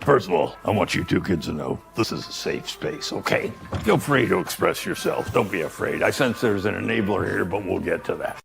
First of all, I want you two kids to know this is a safe space, okay? Feel free to express yourself. Don't be afraid. I sense there's an enabler here, but we'll get to that.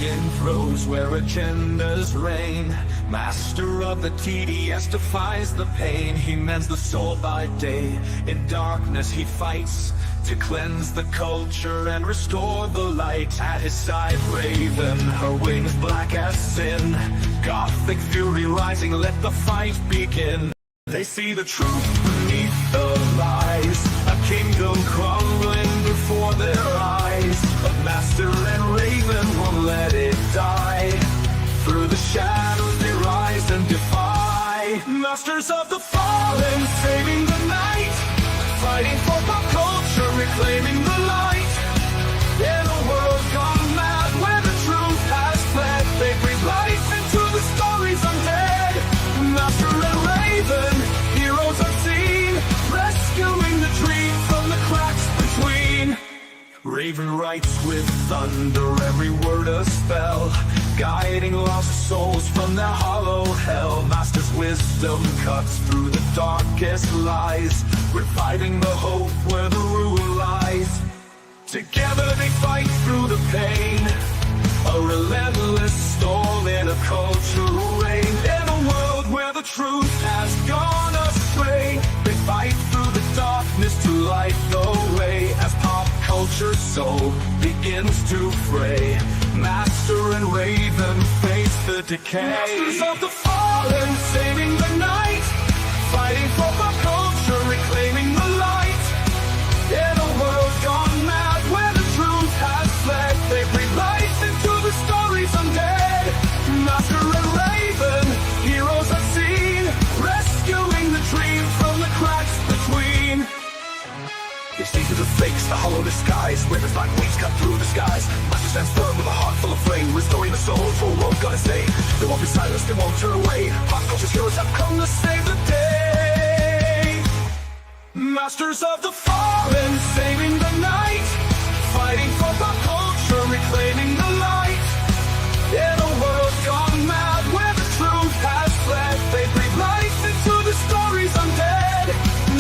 In throes where agendas reign, master of the TDS defies the pain. He mends the soul by day, in darkness he fights to cleanse the culture and restore the light. At his side Raven, her wings black as sin, Gothic fury rising, let the fight begin. They see the truth beneath the lies, a kingdom crumbling before their eyes. But Master and Raven won't let it die. Through the shadows they rise and defy. Masters of the fallen, saving the night, fighting for pop culture, reclaiming the light. In a world gone mad where the truth has fled, they breathe life into the stories undead. Master and Raven, heroes unseen, rescuing the dream from the cracks between. Raven writes with thunder, every word a spell, guiding lost souls from their hollow hell. Master's wisdom cuts through the darkest lies, reviving the hope where the ruin lies. Together they fight through the pain, a relentless storm in a cultural rain. In a world where the truth has gone astray, they fight through the darkness to light the way. As pop culture's soul begins to fray, Master and Raven face the decay. Masters of the fallen, saving the night, fighting for pop culture, reclaiming the light. In a world gone mad where the truth has fled, they breathe life into the stories undead. Master and Raven, heroes unseen, rescuing the dream from the cracks between. They see through the fakes, the hollow disguise, Raven's black wings cut through the skies. Master stands firm with a heart full of flame, restoring the soul for a world gonna stay. They won't be silenced, they won't turn away. Pop culture's heroes have come to save the day. Masters of the fallen, saving the night, fighting for pop culture, reclaiming the light. In a world gone mad where the truth has fled, they breathe life into the stories undead.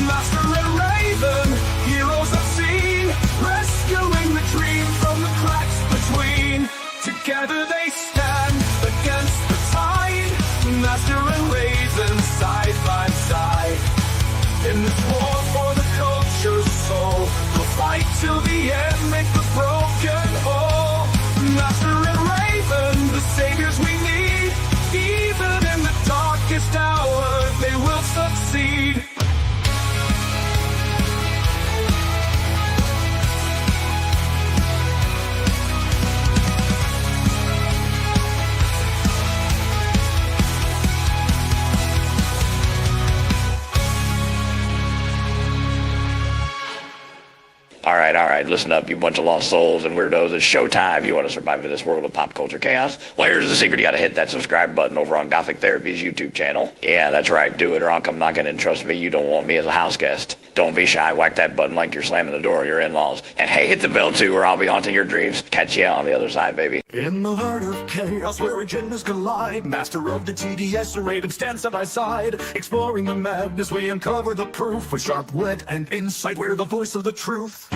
Master and Raven, heroes unseen, rescuing the dream from the cracks between. Together they stand against the tide, Master and Raven side by side. In this war for the culture's soul, we'll fight till the end, make the broken whole. Master and Raven, the saviors we need, even in the darkest hour, they will succeed. All right, listen up, you bunch of lost souls and weirdos. It's showtime. You want to survive in this world of pop culture chaos? Well, here's the secret. You got to hit that subscribe button over on Gothic Therapy's YouTube channel. Yeah, that's right. Do it or I'll come knocking, and trust me, you don't want me as a house guest. Don't be shy. Whack that button like you're slamming the door of your in-laws. And hey, hit the bell too, or I'll be haunting your dreams. Catch you on the other side, baby. In the heart of chaos where agendas collide, Master of the TDS and Raven stand side by side. Exploring the madness, we uncover the proof with sharp wit and insight. We're the voice of the truth.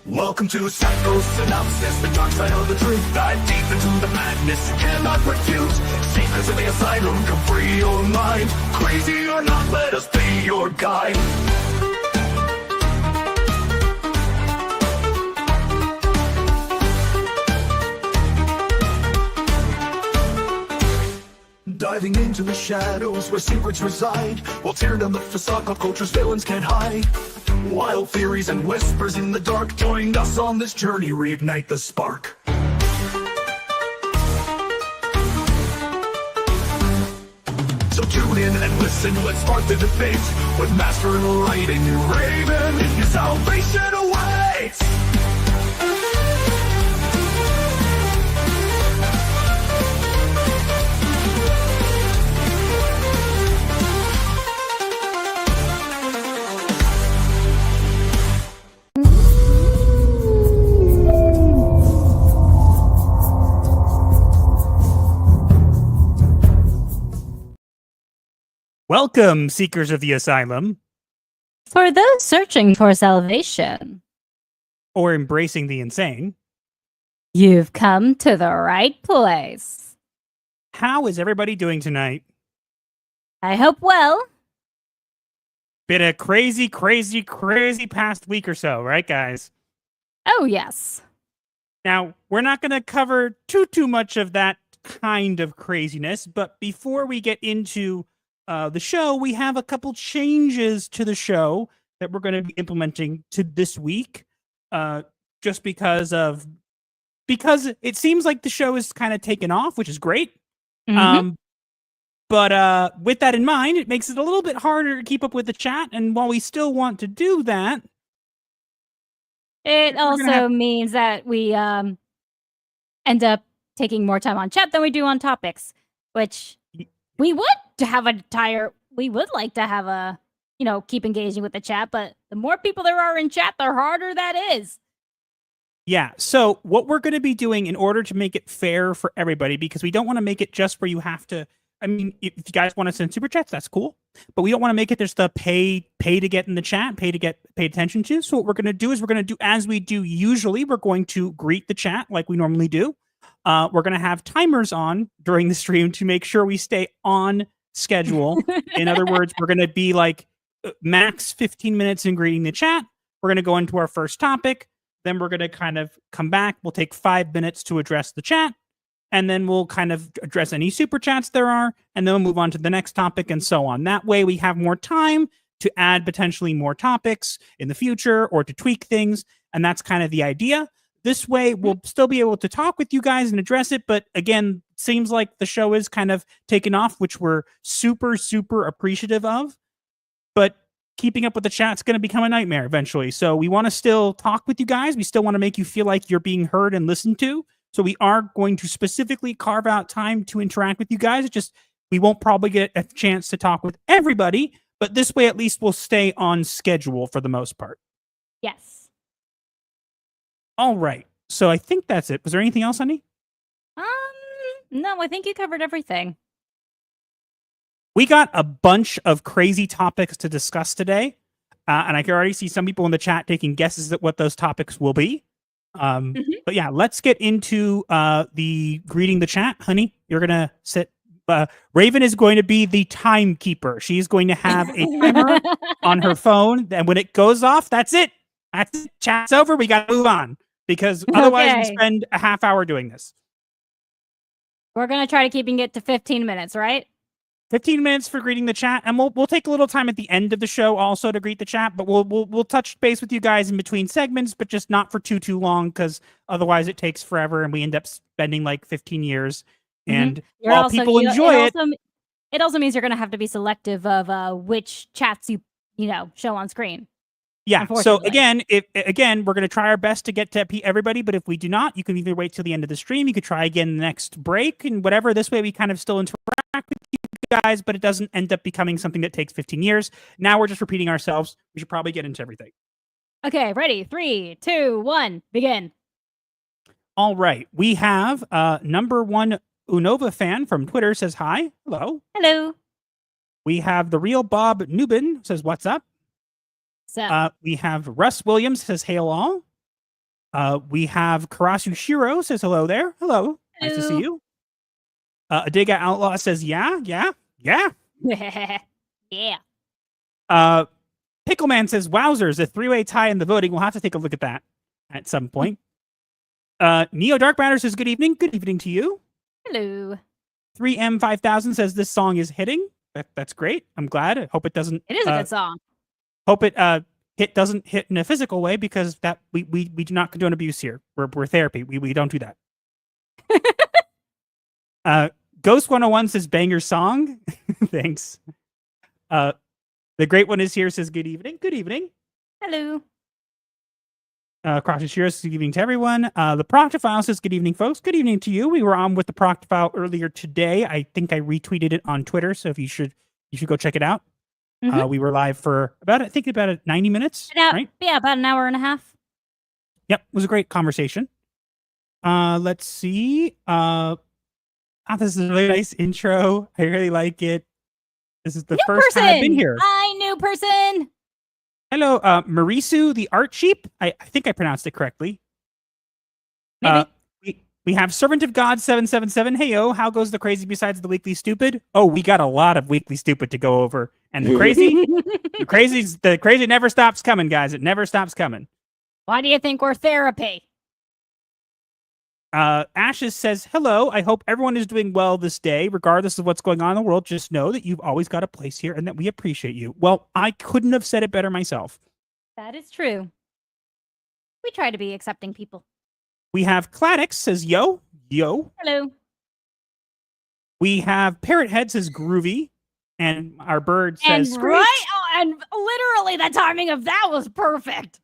Welcome to Psycho-Synopsis, the dark side of the truth. Dive deep into the madness you cannot refute. Secrets in the asylum, come free your mind. Crazy or not, let us be your guide. Diving into the shadows where secrets reside, we'll tear down the facade of culture's villains can't hide. Wild theories and whispers in the dark, join us on this journey, reignite the spark. So tune in and listen, let's spark the debate. With Master and Writing Raven, your salvation awaits. Welcome, seekers of the asylum, For those searching for salvation, or embracing the insane. you've come to the right place. How is everybody doing tonight? I hope well. Been a crazy past week or so, right, guys? Oh, yes. Now, we're not going to cover too much of that kind of craziness, but before we get into the show, we have a couple changes to the show that we're going to be implementing to this week, just because it seems like the show is kind of taken off, which is great. Mhm. But with that in mind, it makes it a little bit harder to keep up with the chat, and while we still want to do that, It also have- means that we end up taking more time on chat than we do on topics, which we would like to have a, keep engaging with the chat, but the more people there are in chat, the harder that is. Yeah, so what we're going to be doing in order to make it fair for everybody, because we don't want to make it just where you have to, I mean, if you guys want to send super chats, that's cool, but we don't want to make it just the pay to get in the chat, pay to get paid attention to. So what we're going to do is we're going to do as we do usually. We're going to greet the chat like we normally do. We're going to have timers on during the stream to make sure we stay on schedule. In other words, we're going to be like max 15 minutes in greeting the chat. We're going to go into our first topic. Then we're going to kind of come back. We'll take 5 minutes to address the chat. And then we'll kind of address any super chats there are. And then we'll move on to the next topic and so on. That way we have more time to add potentially more topics in the future or to tweak things. And that's kind of the idea. This way we'll still be able to talk with you guys and address it. But again, seems like the show is kind of taken off, which we're super appreciative of. But keeping up with the chat's going to become a nightmare eventually. So we want to still talk with you guys. We still want to make you feel like you're being heard and listened to. So we are going to specifically carve out time to interact with you guys. It's just we won't probably get a chance to talk with everybody, but this way at least we'll stay on schedule for the most part. Yes. All right. So I think that's it. Was there anything else, honey? No, I think you covered everything. We got a bunch of crazy topics to discuss today, and I can already see some people in the chat taking guesses at what those topics will be. But yeah, let's get into the greeting the chat. Honey, you're going to sit. Raven is going to be the timekeeper. She's going to have a timer on her phone, and when it goes off, that's it. That's it. Chat's over. We got to move on, because otherwise we spend a half hour doing this. We're going to try to keeping it to 15 minutes, right? 15 minutes for greeting the chat, and we'll take a little time at the end of the show also to greet the chat, but we'll touch base with you guys in between segments, but just not for too long, because otherwise it takes forever and we end up spending like 15 years. And while people enjoy it, it also means you're going to have to be selective of which chats you show on screen. Yeah. So again, we're going to try our best to get to everybody, but if we do not, you can either wait till the end of the stream. You could try again the next break and whatever. This way we kind of still interact with you guys, but it doesn't end up becoming something that takes 15 years. Now we're just repeating ourselves. We should probably get into everything. Okay, ready? 3, 2, 1, begin. All right. We have number one Unova fan from Twitter says hi. Hello. Hello. We have the real Bob Nubin says what's up. So we have Russ Williams says hail all. We have Karasu Shiro says hello there. Hello. Nice to see you. Adiga Outlaw says yeah. yeah. Pickleman says wowzers, a 3-way tie in the voting. We'll have to take a look at that at some point. Neo Dark Matter says good evening. Good evening to you. Hello. 3M5000 says this song is hitting. That's great. I'm glad. I hope it doesn't. It is a good song. Hope it doesn't hit in a physical way, because that we do not condone abuse here. We're therapy. We don't do that. Ghost 101 says banger song. Thanks. The great one is here says good evening. Good evening. Hello. Cross says good evening to everyone. The Proctophile says good evening, folks. Good evening to you. We were on with the Proctophile earlier today. I think I retweeted it on Twitter, so if you should go check it out. We were live for about 90 minutes, right? Yeah, about an hour and a half. Yep, it was a great conversation. Let's see. This is a really nice intro. I really like it. This is the New first time I've been person! here. Hi, new person! Hello, Marisu, the art sheep. I think I pronounced it correctly. Maybe. We have Servant of God 777. Hey, yo, how goes the crazy besides the weekly stupid? Oh, we got a lot of weekly stupid to go over. And the crazy, the crazy never stops coming, guys. It never stops coming. Why do you think we're therapy? Ashes says, hello. I hope everyone is doing well this day. Regardless of what's going on in the world, just know that you've always got a place here and that we appreciate you. Well, I couldn't have said it better myself. That is true. We try to be accepting people. We have Cladix says, yo. Hello. We have Parrot Head says, groovy. And our bird says, And screech. right, and literally the timing of that was perfect.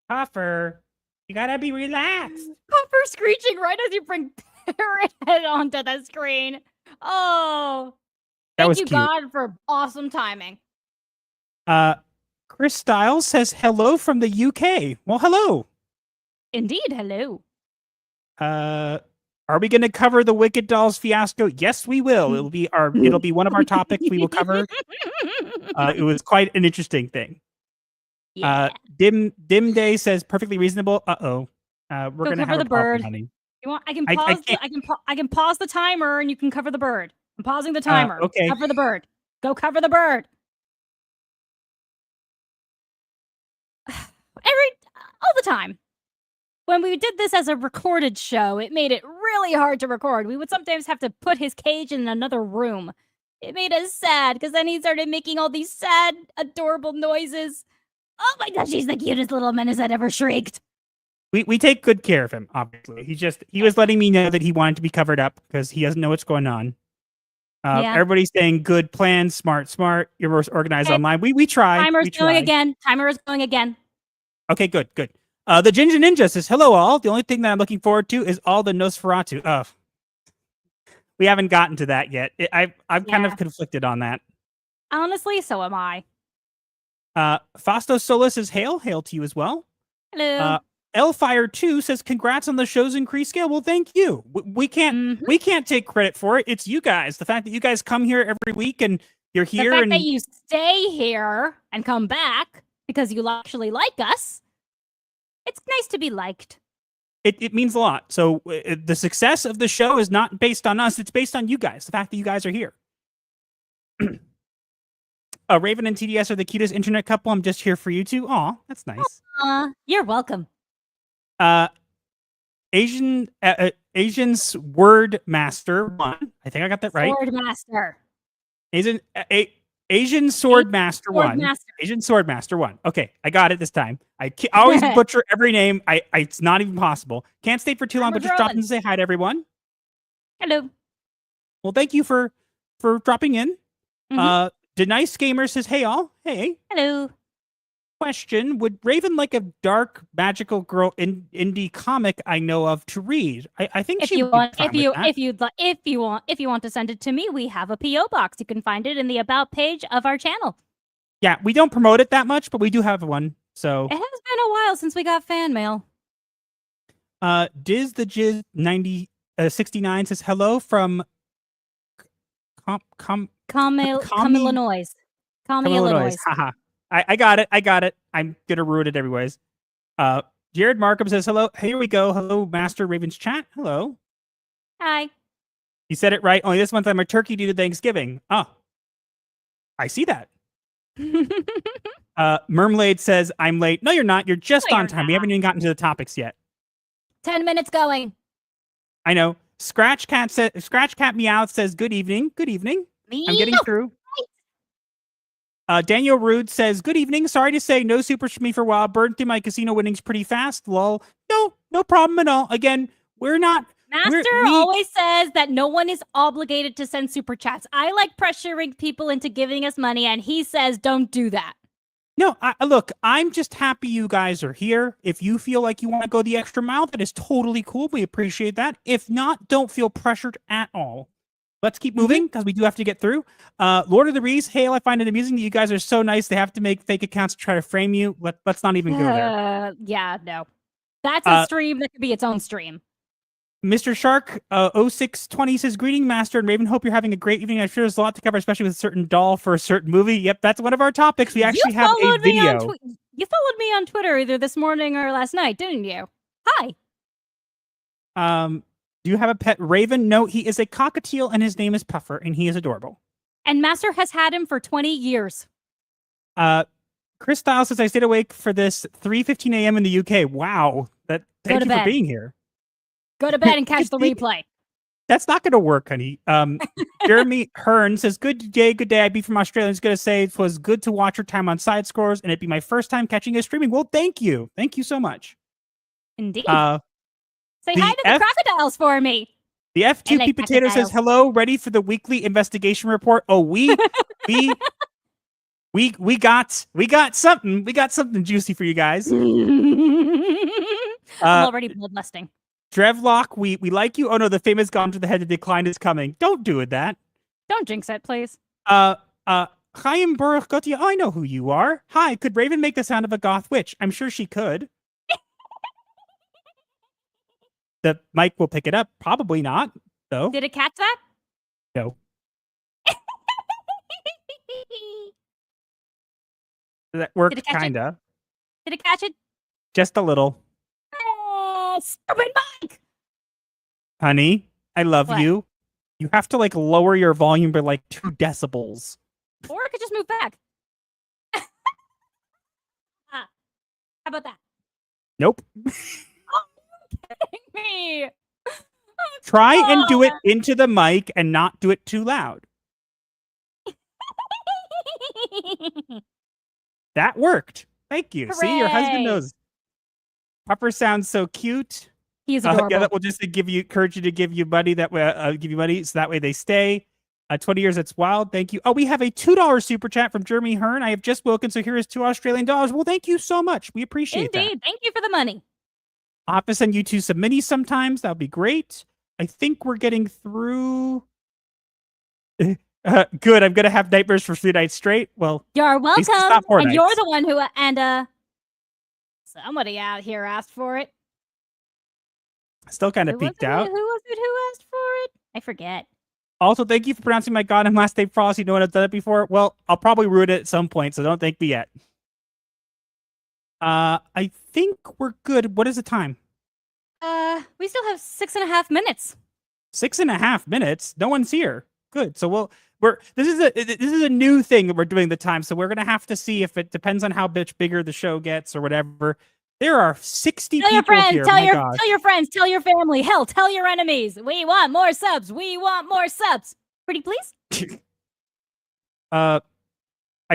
Coffer, you gotta be relaxed. Copper screeching right as you bring Parrot Head onto the screen. Oh, That thank was you, cute. God, for awesome timing. Chris Styles says, hello from the UK. Well, hello. Indeed, hello. Are we going to cover the Wicked Dolls fiasco? Yes, we will. It'll be one of our topics we will cover. It was quite an interesting thing. Yeah. Dim Day says perfectly reasonable. We're going to cover have the a problem, bird. honey. You want? I can I pause. can't- I can pause the timer, and you can cover the bird. I'm pausing the timer. Okay. Cover the bird. Go cover the bird. All the time. When we did this as a recorded show, it made it really hard to record. We would sometimes have to put his cage in another room. It made us sad because then he started making all these sad, adorable noises. Oh my gosh, he's the cutest little menace that ever shrieked. We take good care of him, obviously. He was letting me know that he wanted to be covered up because he doesn't know what's going on. Yeah. Everybody's saying good plan, smart. You're organized Okay. online. We try. Timer's we going try. again. Timer is going again. Okay, good. The Ginger Ninja says, hello all. The only thing that I'm looking forward to is all the Nosferatu. We haven't gotten to that yet. I'm kind of conflicted on that. Honestly, so am I. Fausto Sola says, hail to you as well. Hello. Elfire2 says, congrats on the show's increased scale. Well, thank you. We can't take credit for it. It's you guys. The fact that you guys come here every week and you're here. The fact and that you stay here and come back because you actually like us. It's nice to be liked. It means a lot. So the success of the show is not based on us. It's based on you guys. The fact that you guys are here. Raven and TDS are the cutest internet couple. I'm just here for you two. Aw, that's nice. You're welcome. Asian's Word Master 1. I think I got that right. Sword Master. Asian Sword Master 1. Asian Sword Master 1. Okay, I got it this time. I always butcher every name. It's not even possible. Can't stay for too long, but just drop in and say hi to everyone. Hello. Well, thank you for dropping in. Denice Gamer says, hey all. Hey. Hello. Question: would Raven like a dark magical girl indie comic I know of to read? I think If you want to send it to me, we have a PO box. You can find it in the about page of our channel. Yeah, we don't promote it that much, but we do have one. So it has been a while since we got fan mail. Diz the Jizz 69 says hello from Illinois. Illinois. Haha. I got it. I'm gonna ruin it everyways. Jared Markham says hello. Here we go. Hello, Master Raven's chat. Hello. Hi. You said it right. Only this month I'm a turkey due to Thanksgiving. Oh, I see that. Mermlade says I'm late. No, you're not. You're just on time. We haven't even gotten to the topics yet. 10 minutes going. I know. Scratch Cat Meowth says good evening. Good evening. I'm getting through. Daniel Rude says, good evening. Sorry to say no supers for me for a while. Burned through my casino winnings pretty fast. Lol. No problem at all. Again, we're not. Master always says that no one is obligated to send super chats. I like pressuring people into giving us money, and he says don't do that. No, look, I'm just happy you guys are here. If you feel like you want to go the extra mile, that is totally cool. We appreciate that. If not, don't feel pressured at all. Let's keep moving because we do have to get through. Lord of the Rings, Hail, I find it amusing that you guys are so nice. They have to make fake accounts to try to frame you. Let's not even go there. Yeah, no. That's a stream that could be its own stream. Mr. Shark 0620 says, greeting, Master and Raven. Hope you're having a great evening. I'm sure there's a lot to cover, especially with a certain doll for a certain movie. Yep, that's one of our topics. We actually have a video. You followed me on Twitter either this morning or last night, didn't you? Hi. Do you have a pet Raven? No, he is a cockatiel and his name is Puffer and he is adorable. And Master has had him for 20 years. Chris Styles says, I stayed awake for this 3:15 a.m. in the UK. Wow. Thank you for being here. Go to bed and catch the replay. That's not going to work, honey. Jeremy Hearn says, good day. I'd be from Australia. I was going to say it was good to watch your time on Side Scores, and it'd be my first time catching a streaming. Well, thank you. Thank you so much. Indeed. Say hi to the crocodiles for me. The F2P Potato says, hello, ready for the weekly investigation report? Oh, we got something. We got something juicy for you guys. I'm already bloodlusting. Drevlock, we like you. Oh no, the famous gone to the head to decline is coming. Don't do it that. Don't jinx it, please. Chaim Baruch Gotia, I know who you are. Hi, could Raven make the sound of a goth witch? I'm sure she could. The mic will pick it up. Probably not, though. Did it catch that? No. That worked, kinda. Did it catch it? Just a little. Oh, stupid mic! Honey, I love What? you. You have to lower your volume by 2 decibels. Or it could just move back. How about that? Nope. Me. Try and do it into the mic and not do it too loud. That worked. Thank you. Hooray. See, your husband knows. Pupper sounds so cute. He's adorable. Yeah, that will just encourage you to give you money. That way, give you money so that way they stay. 20 years, that's wild. Thank you. Oh, we have a $2 super chat from Jeremy Hearn. I have just woken, so here is $2 Australian dollars. Well, thank you so much. We appreciate that. Indeed. Thank you for the money. I'll have to send you 2 some minis sometimes. That would be great. I think we're getting through. Good. I'm gonna have nightmares for 3 nights straight. Well, you're welcome. And you're the one who somebody out here asked for it. Still kind of peeked out. Who was it who asked for it? I forget. Also, thank you for pronouncing my god and last name Frost. You know what, I've done it before. Well, I'll probably ruin it at some point, so don't thank me yet. I think we're good. What is the time? We still have 6.5 minutes. 6.5 minutes? No one's here. Good. So this is a new thing that we're doing the time. So we're gonna have to see if it depends on how much bigger the show gets or whatever. There are 60 tell people your friends, here. tell your friends, tell your family. Hell, tell your enemies. We want more subs. We want more subs. Pretty please. I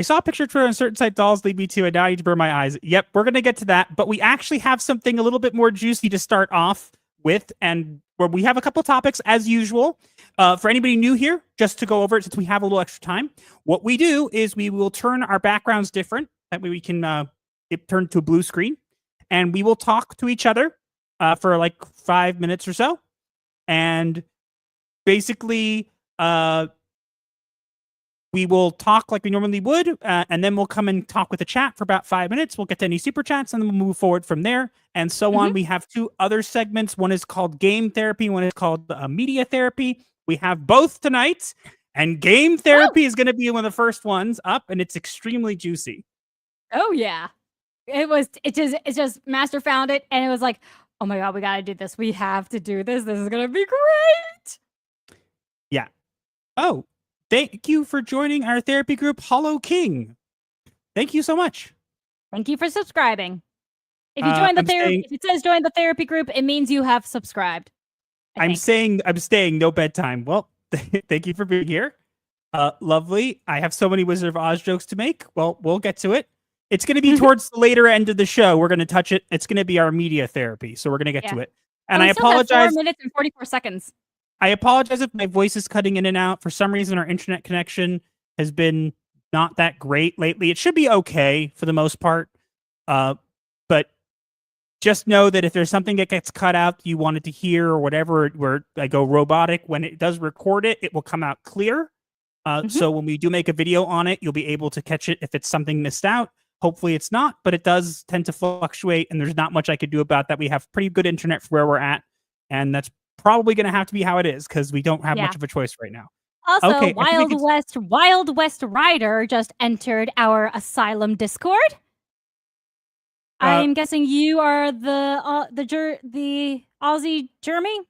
saw a picture of on certain site dolls lead me to, and now I need to burn my eyes. Yep, we're gonna get to that, but we actually have something a little bit more juicy to start off with, and where we have a couple topics as usual. For anybody new here, just to go over it since we have a little extra time, what we do is we will turn our backgrounds different. That way we can it turn to a blue screen, and we will talk to each other for 5 minutes or so, and basically we will talk like we normally would, and then we'll come and talk with the chat for about 5 minutes. We'll get to any super chats, and then we'll move forward from there, and so on. We have 2 other segments. One is called Game Therapy. One is called Media Therapy. We have both tonight, and Game Therapy is going to be one of the first ones up, and it's extremely juicy. Oh, yeah. It's just Master found it, and it was like, oh my god, we got to do this. We have to do this. This is going to be great. Yeah. Oh, thank you for joining our therapy group, Hollow King. Thank you so much. Thank you for subscribing. If you join the therapy, if it says join the therapy group, it means you have subscribed. I'm staying no bedtime. Well, thank you for being here. Lovely. I have so many Wizard of Oz jokes to make. Well, we'll get to it. It's going to be towards the later end of the show. We're going to touch it. It's going to be our media therapy. So we're going to get to it. And I apologize. 4 minutes and 44 seconds. I apologize if my voice is cutting in and out. For some reason, our internet connection has been not that great lately. It should be okay for the most part. But just know that if there's something that gets cut out you wanted to hear or whatever, where I go robotic, when it does record it, it will come out clear. So when we do make a video on it, you'll be able to catch it if it's something missed out. Hopefully it's not, but it does tend to fluctuate, and there's not much I could do about that. We have pretty good internet for where we're at, and that's probably going to have to be how it is because we don't have Yeah. much of a choice right now. Also, Okay, I think Wild West Rider just entered our Asylum Discord. I'm guessing you are the Aussie Jeremy.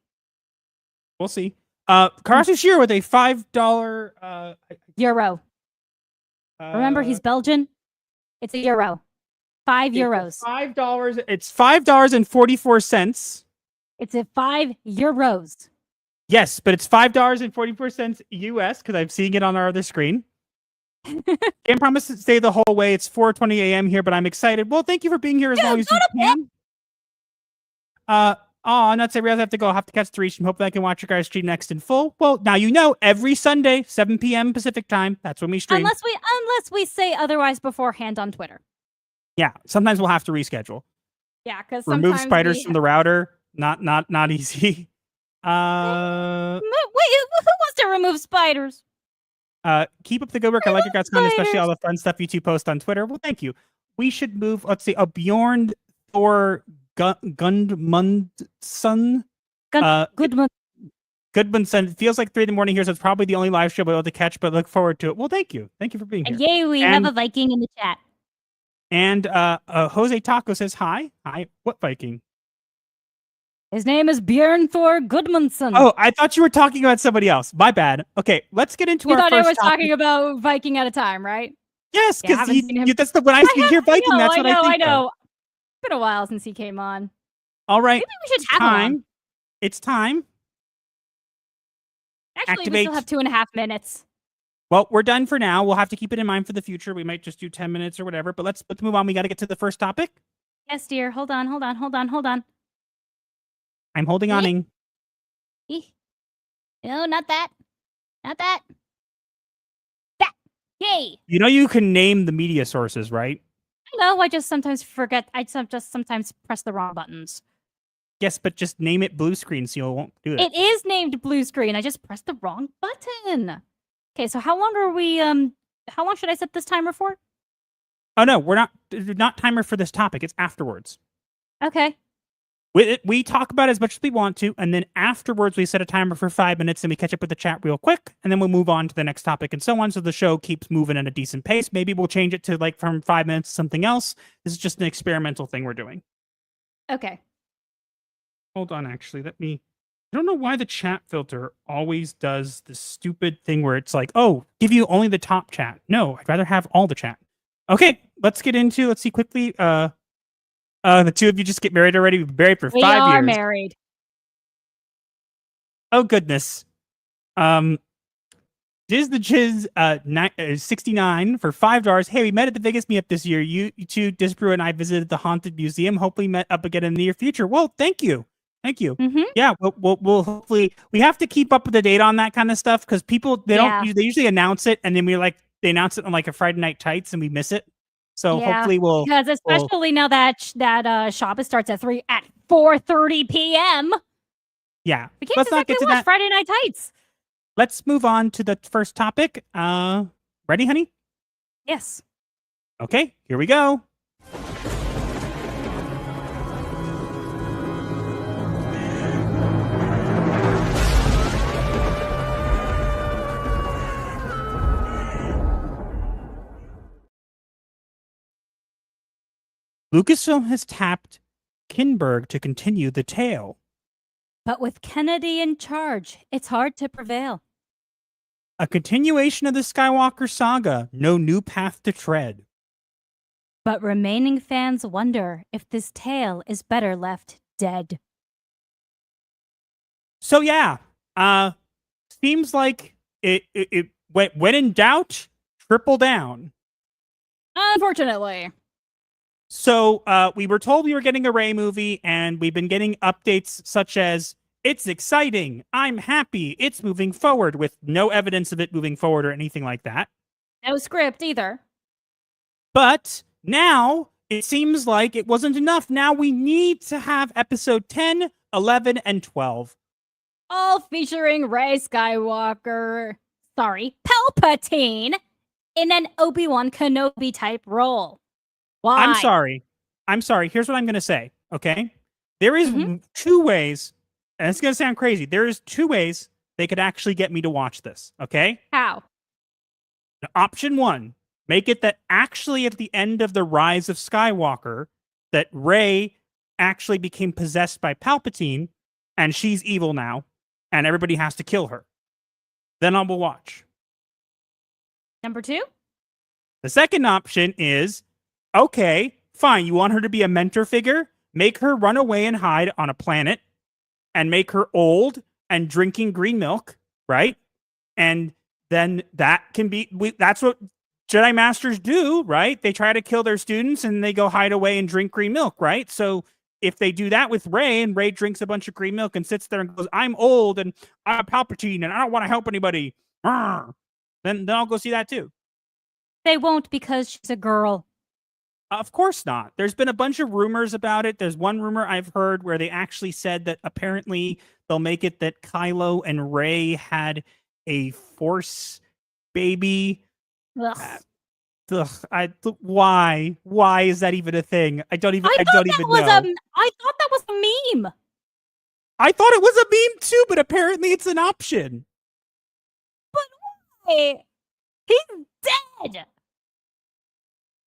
We'll see. Karasu Shiro with a $5 Euro. Remember, he's Belgian. It's a euro. €5. $5. It's $5.44. It's a €5. Yes, but it's $5.44 US because I'm seeing it on our other screen. Can't promise to stay the whole way. It's 4:20 a.m. here, but I'm excited. Well, thank you for being here as long as you can. Not say we have to go. I'll have to catch the reach and hope that I can watch your guys' stream next in full. Well, now you know every Sunday, 7 p.m. Pacific time. That's when we stream. Unless we say otherwise beforehand on Twitter. Yeah, sometimes we'll have to reschedule. Yeah, because remove spiders from the router. Not easy. Wait, who wants to remove spiders? Keep up the good work. I like your guys' content, especially all the fun stuff you two post on Twitter. Well, thank you. We should move. Let's see. Bjorn Thor Gudmundsson. Gudmundsson. It feels like 3 a.m. here, so it's probably the only live show we'll be able to catch, but look forward to it. Well, thank you. Thank you for being here. And yay, we have a Viking in the chat. And Jose Taco says hi. Hi. What Viking? His name is Bjorn Thor Gudmundsson. Oh, I thought you were talking about somebody else. My bad. Okay, let's get into our first topic. You thought I was topic. talking about Viking at a time, right? Yes, because that's the when I hear Viking, that's what I think. I know. It's been a while since he came on. All right. Maybe we should have him on. It's time. Actually, we still have 2.5 minutes. Well, we're done for now. We'll have to keep it in mind for the future. We might just do 10 minutes or whatever, but let's move on. We got to get to the first topic. Yes, dear. Hold on. I'm holding on. No, not that. Not that. That. Yay. You know you can name the media sources, right? No, I just sometimes forget. I just sometimes press the wrong buttons. Yes, but just name it blue screen so you won't do it. It is named blue screen. I just pressed the wrong button. Okay, so how long are we, how long should I set this timer for? Oh, no, we're not timer for this topic. It's afterwards. Okay. We talk about it as much as we want to, and then afterwards we set a timer for 5 minutes and we catch up with the chat real quick, and then we'll move on to the next topic and so on, so the show keeps moving at a decent pace. Maybe we'll change it to like from 5 minutes to something else. This is just an experimental thing we're doing. Okay. Hold on, actually. I don't know why the chat filter always does this stupid thing where it's like, oh, give you only the top chat. No, I'd rather have all the chat. Okay, let's see quickly. The two of you just get married already. We've been married for 5 years. We are married. Oh, goodness. Jiz the Chiz 69 for $5. Hey, we met at the Vegas meetup this year. You two, Disbrew, and I visited the Haunted Museum. Hopefully met up again in the near future. Well, thank you. Thank you. Mm-hmm. Yeah, we'll hopefully, we have to keep up with the date on that kind of stuff because people, they usually announce it and then they announce it on like a Friday Night Tights and we miss it. So hopefully because especially now that shop starts at 4:30 p.m. Yeah, we can't let's not get to that. Friday Night Tights. Let's move on to the first topic. Ready, honey? Yes. Okay, here we go. Lucasfilm has tapped Kinberg to continue the tale. But with Kennedy in charge, it's hard to prevail. A continuation of the Skywalker saga, no new path to tread. But remaining fans wonder if this tale is better left dead. So yeah, seems like it when in doubt, triple down. Unfortunately. So we were told we were getting a Rey movie, and we've been getting updates such as, it's exciting, I'm happy, it's moving forward, with no evidence of it moving forward or anything like that. No script either. But now it seems like it wasn't enough. Now we need to have episode 10, 11, and 12. All featuring Rey Skywalker, Palpatine, in an Obi-Wan Kenobi type role. Why? I'm sorry. Here's what I'm going to say, okay? There is two ways and it's going to sound crazy. There's 2 ways they could actually get me to watch this. Okay. How? Option 1, make it that actually at the end of the Rise of Skywalker, that Rey actually became possessed by Palpatine, and she's evil now, and everybody has to kill her. Then I will watch. Number 2? The second option is, okay, fine, you want her to be a mentor figure? Make her run away and hide on a planet, and make her old and drinking green milk, right? And then that can be, that's what Jedi Masters do, right? They try to kill their students and they go hide away and drink green milk, right? So if they do that with Rey, and Rey drinks a bunch of green milk and sits there and goes, I'm old and I'm Palpatine and I don't want to help anybody, then I'll go see that too. They won't because she's a girl. Of course not. There's been a bunch of rumors about it. There's one rumor I've heard where they actually said that apparently they'll make it that Kylo and Rey had a Force baby. Ugh. Why? Why is that even a thing? I don't even know. I thought that was a meme. I thought it was a meme too, but apparently it's an option. But why? He's dead.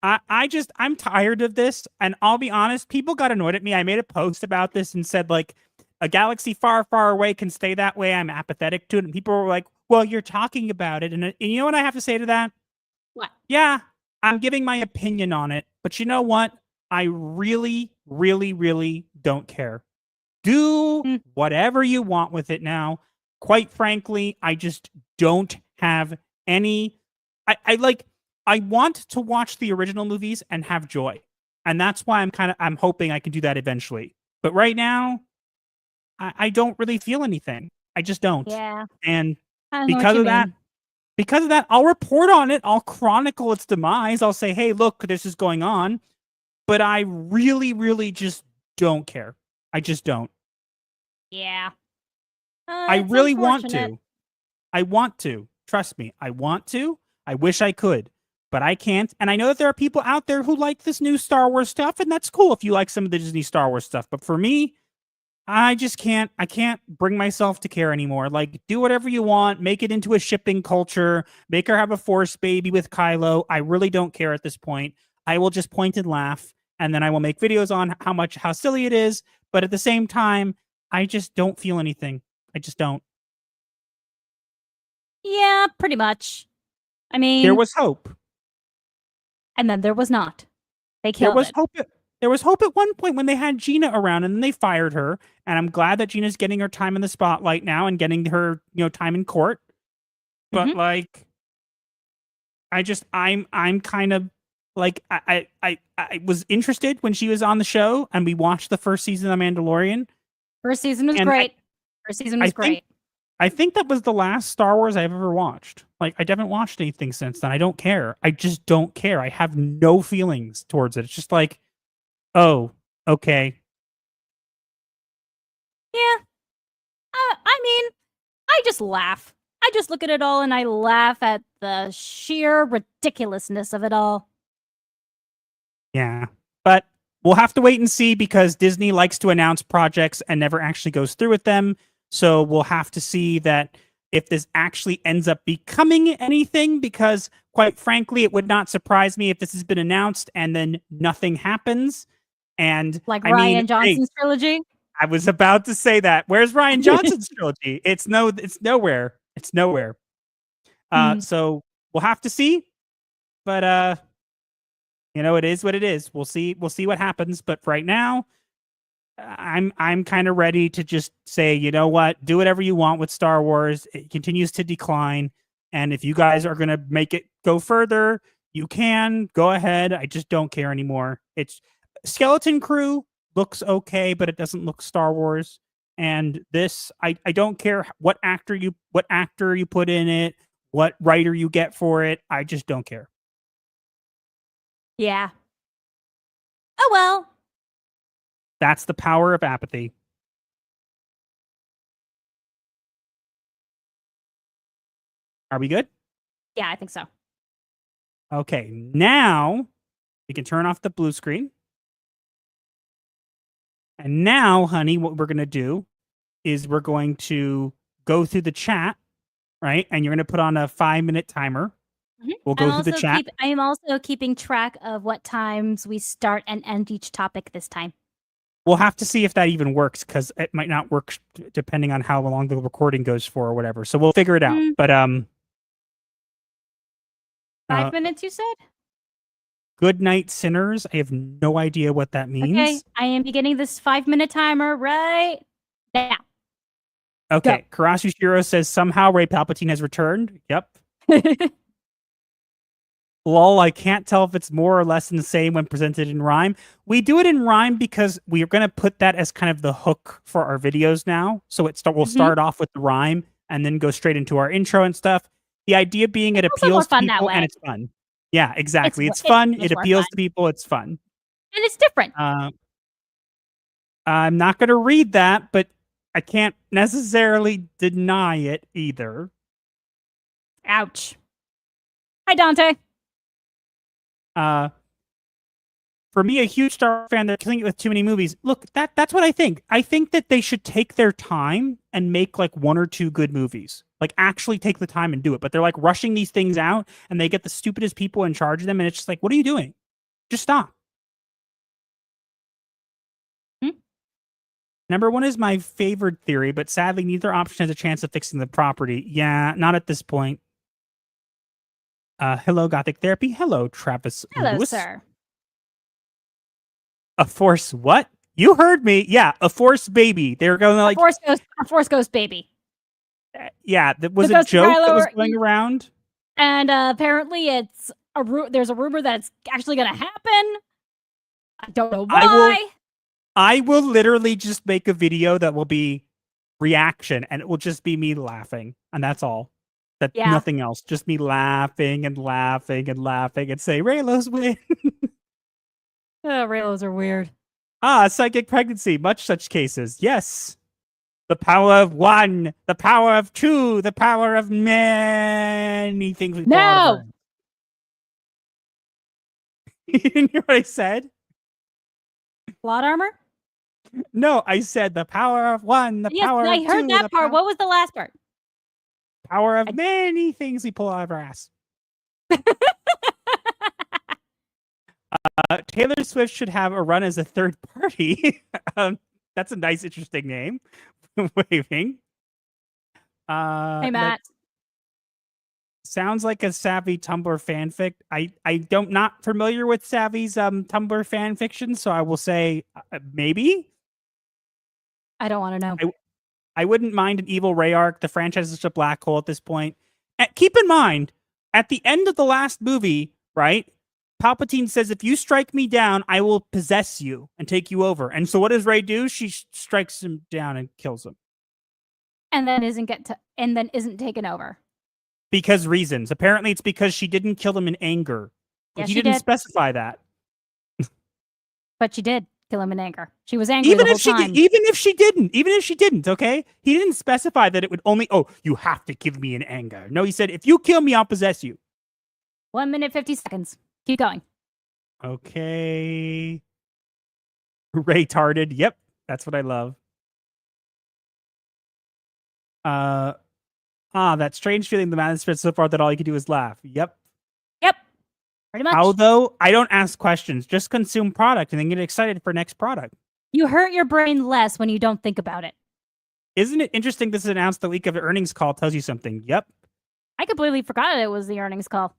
I'm tired of this, and I'll be honest, people got annoyed at me. I made a post about this and said, like, a galaxy far, far away can stay that way. I'm apathetic to it. And people were like, well, you're talking about it. And you know what I have to say to that? What? Yeah, I'm giving my opinion on it. But you know what? I really, really, really don't care. Do whatever you want with it now. Quite frankly, I just don't have any... I want to watch the original movies and have joy. And that's why I'm hoping I can do that eventually. But right now, I don't really feel anything. I just don't. Yeah. And I know because what you of that, I'll report on it. I'll chronicle its demise. I'll say, hey, look, this is going on. But I really, really just don't care. I just don't. Yeah. I really want to. I want to. Trust me. I want to. I wish I could. But I can't. And I know that there are people out there who like this new Star Wars stuff, and that's cool if you like some of the Disney Star Wars stuff. But for me, I just can't. I can't bring myself to care anymore. Like, do whatever you want. Make it into a shipping culture. Make her have a Force baby with Kylo. I really don't care at this point. I will just point and laugh, and then I will make videos on how silly it is. But at the same time, I just don't feel anything. I just don't. Yeah, pretty much. I mean, there was hope. And then there was not. They killed it. There was hope at one point when they had Gina around, and then they fired her. And I'm glad that Gina's getting her time in the spotlight now and getting her, time in court. But like, I'm kind of like, I was interested when she was on the show, and we watched the first season of Mandalorian. First season was great. First season was great. I think that was the last Star Wars I've ever watched. Like, I haven't watched anything since then. I don't care. I just don't care. I have no feelings towards it. It's just like, oh, okay. Yeah. I mean, I just laugh. I just look at it all and I laugh at the sheer ridiculousness of it all. Yeah. But we'll have to wait and see, because Disney likes to announce projects and never actually goes through with them. So we'll have to see that if this actually ends up becoming anything, because quite frankly, it would not surprise me if this has been announced and then nothing happens. And like Rian Johnson's trilogy. I was about to say that. Where's Rian Johnson's trilogy? It's nowhere. It's nowhere. So we'll have to see. But it is what it is. We'll see what happens. But right now, I'm kind of ready to just say, you know what? Do whatever you want with Star Wars. It continues to decline. And if you guys are going to make it go further, you can go ahead. I just don't care anymore. It's Skeleton Crew looks okay, but it doesn't look Star Wars. And this, I don't care what actor you put in it, what writer you get for it. I just don't care. Yeah. Oh, well. That's the power of apathy. Are we good? Yeah, I think so. Okay, now we can turn off the blue screen. And now, honey, what we're going to do is we're going to go through the chat, right? And you're going to put on a 5-minute timer. We'll go through the chat. I am also keeping track of what times we start and end each topic this time. We'll have to see if that even works, because it might not work depending on how long the recording goes for or whatever. So we'll figure it out. But 5 minutes, you said? Good night, sinners. I have no idea what that means. Okay, I am beginning this 5-minute timer right now. Okay, Karasu Shiro says somehow Rey Palpatine has returned. Yep. Lol, I can't tell if it's more or less than the same when presented in rhyme. We do it in rhyme because we are going to put that as kind of the hook for our videos now. So we'll start off with the rhyme and then go straight into our intro and stuff. The idea being it appeals to people and it's fun. Yeah, exactly. It's fun. It appeals to people. It's fun. And it's different. I'm not going to read that, but I can't necessarily deny it either. Ouch. Hi, Dante. For me, a huge Star Wars fan, they're killing it with too many movies. Look, that's what I think. I think that they should take their time and make like 1 or 2 good movies. Like actually take the time and do it. But they're like rushing these things out and they get the stupidest people in charge of them. And it's just like, what are you doing? Just stop. Number 1 is my favorite theory, but sadly, neither option has a chance of fixing the property. Yeah, not at this point. Hello, Gothic Therapy. Hello, Travis Hello, Lewis. sir. A Force what? You heard me. Yeah, a Force baby. They were going like... A Force Ghost baby. Yeah, that was a joke that was going around. And apparently it's there's a rumor that it's actually going to happen. I don't know why. I will literally just make a video that will be reaction, and it will just be me laughing. And that's all. Nothing else. Just me laughing and laughing and laughing and say, Reylos win. Reylos are weird. Psychic pregnancy. Much such cases. Yes. The power of 1. The power of 2. The power of many things. No! You didn't hear what I said? Plot armor? No, I said the power of 1. The power of 2. I heard that part. What was the last part? Power of many things we pull out of our ass. Taylor Swift should have a run as a third party. That's a nice, interesting name. Waving. Hey, Matt. Sounds like a Savvy Tumblr fanfic. I don't not familiar with Savvy's Tumblr fanfiction, so I will say maybe. I don't want to know. I wouldn't mind an evil Rey arc. The franchise is such a black hole at this point. Keep in mind, at the end of the last movie, right? Palpatine says, if you strike me down, I will possess you and take you over. And so what does Rey do? She strikes him down and kills him. And then isn't taken over. Because reasons. Apparently it's because she didn't kill him in anger. Yes, he didn't specify that. But she did kill him in anger. She was angry even the if whole time. Even if she didn't, okay? He didn't specify that it would only, you have to kill me in anger. No, he said, if you kill me, I'll possess you. 1 minute, 50 seconds. Keep going. Okay. REY-TARDED. Yep, that's what I love. That strange feeling the man has spread so far that all you can do is laugh. Yep. Pretty much. How though? I don't ask questions. Just consume product and then get excited for next product. You hurt your brain less when you don't think about it. Isn't it interesting this is announced the week of the earnings call tells you something? Yep. I completely forgot it was the earnings call.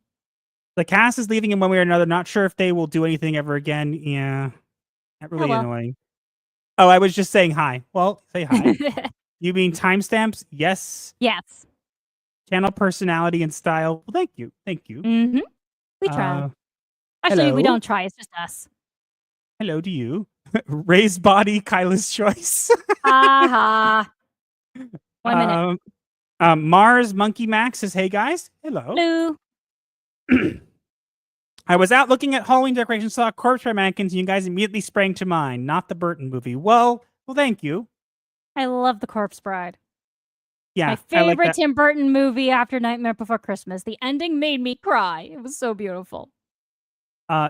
The cast is leaving in one way or another. Not sure if they will do anything ever again. Yeah. Not really annoying. Oh, I was just saying hi. Well, say hi. You mean timestamps? Yes. Yes. Channel personality and style. Well, thank you. Thank you. Mm-hmm. We try. Actually, hello. We don't try. It's just us. Hello to you. Ray's body, Kyla's choice. Ha 1 minute. Mars Monkey Max says, hey guys. Hello. Hello. I was out looking at Halloween decorations, saw corpse bride mannequins, and you guys immediately sprang to mind. Not the Burton movie. Well, thank you. I love The Corpse Bride. Yeah, my favorite Tim Burton movie after Nightmare Before Christmas. The ending made me cry. It was so beautiful.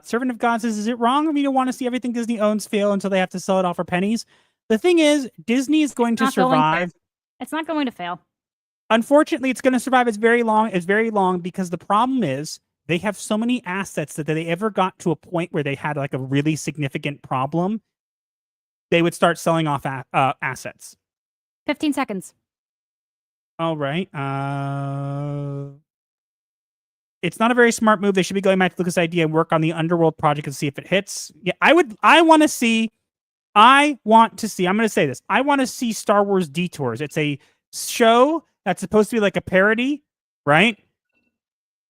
Servant of God says, is it wrong of me to want to see everything Disney owns fail until they have to sell it all for pennies? The thing is, Disney is going to Not going survive. It's not going to fail. Unfortunately, it's going to survive. It's very long because the problem is they have so many assets that if they ever got to a point where they had like a really significant problem, they would start selling off assets. 15 seconds. All right. It's not a very smart move. They should be going back to Lucas' idea and work on the Underworld project and see if it hits. Yeah, I want to see. I'm going to say this. I want to see Star Wars Detours. It's a show that's supposed to be like a parody, right?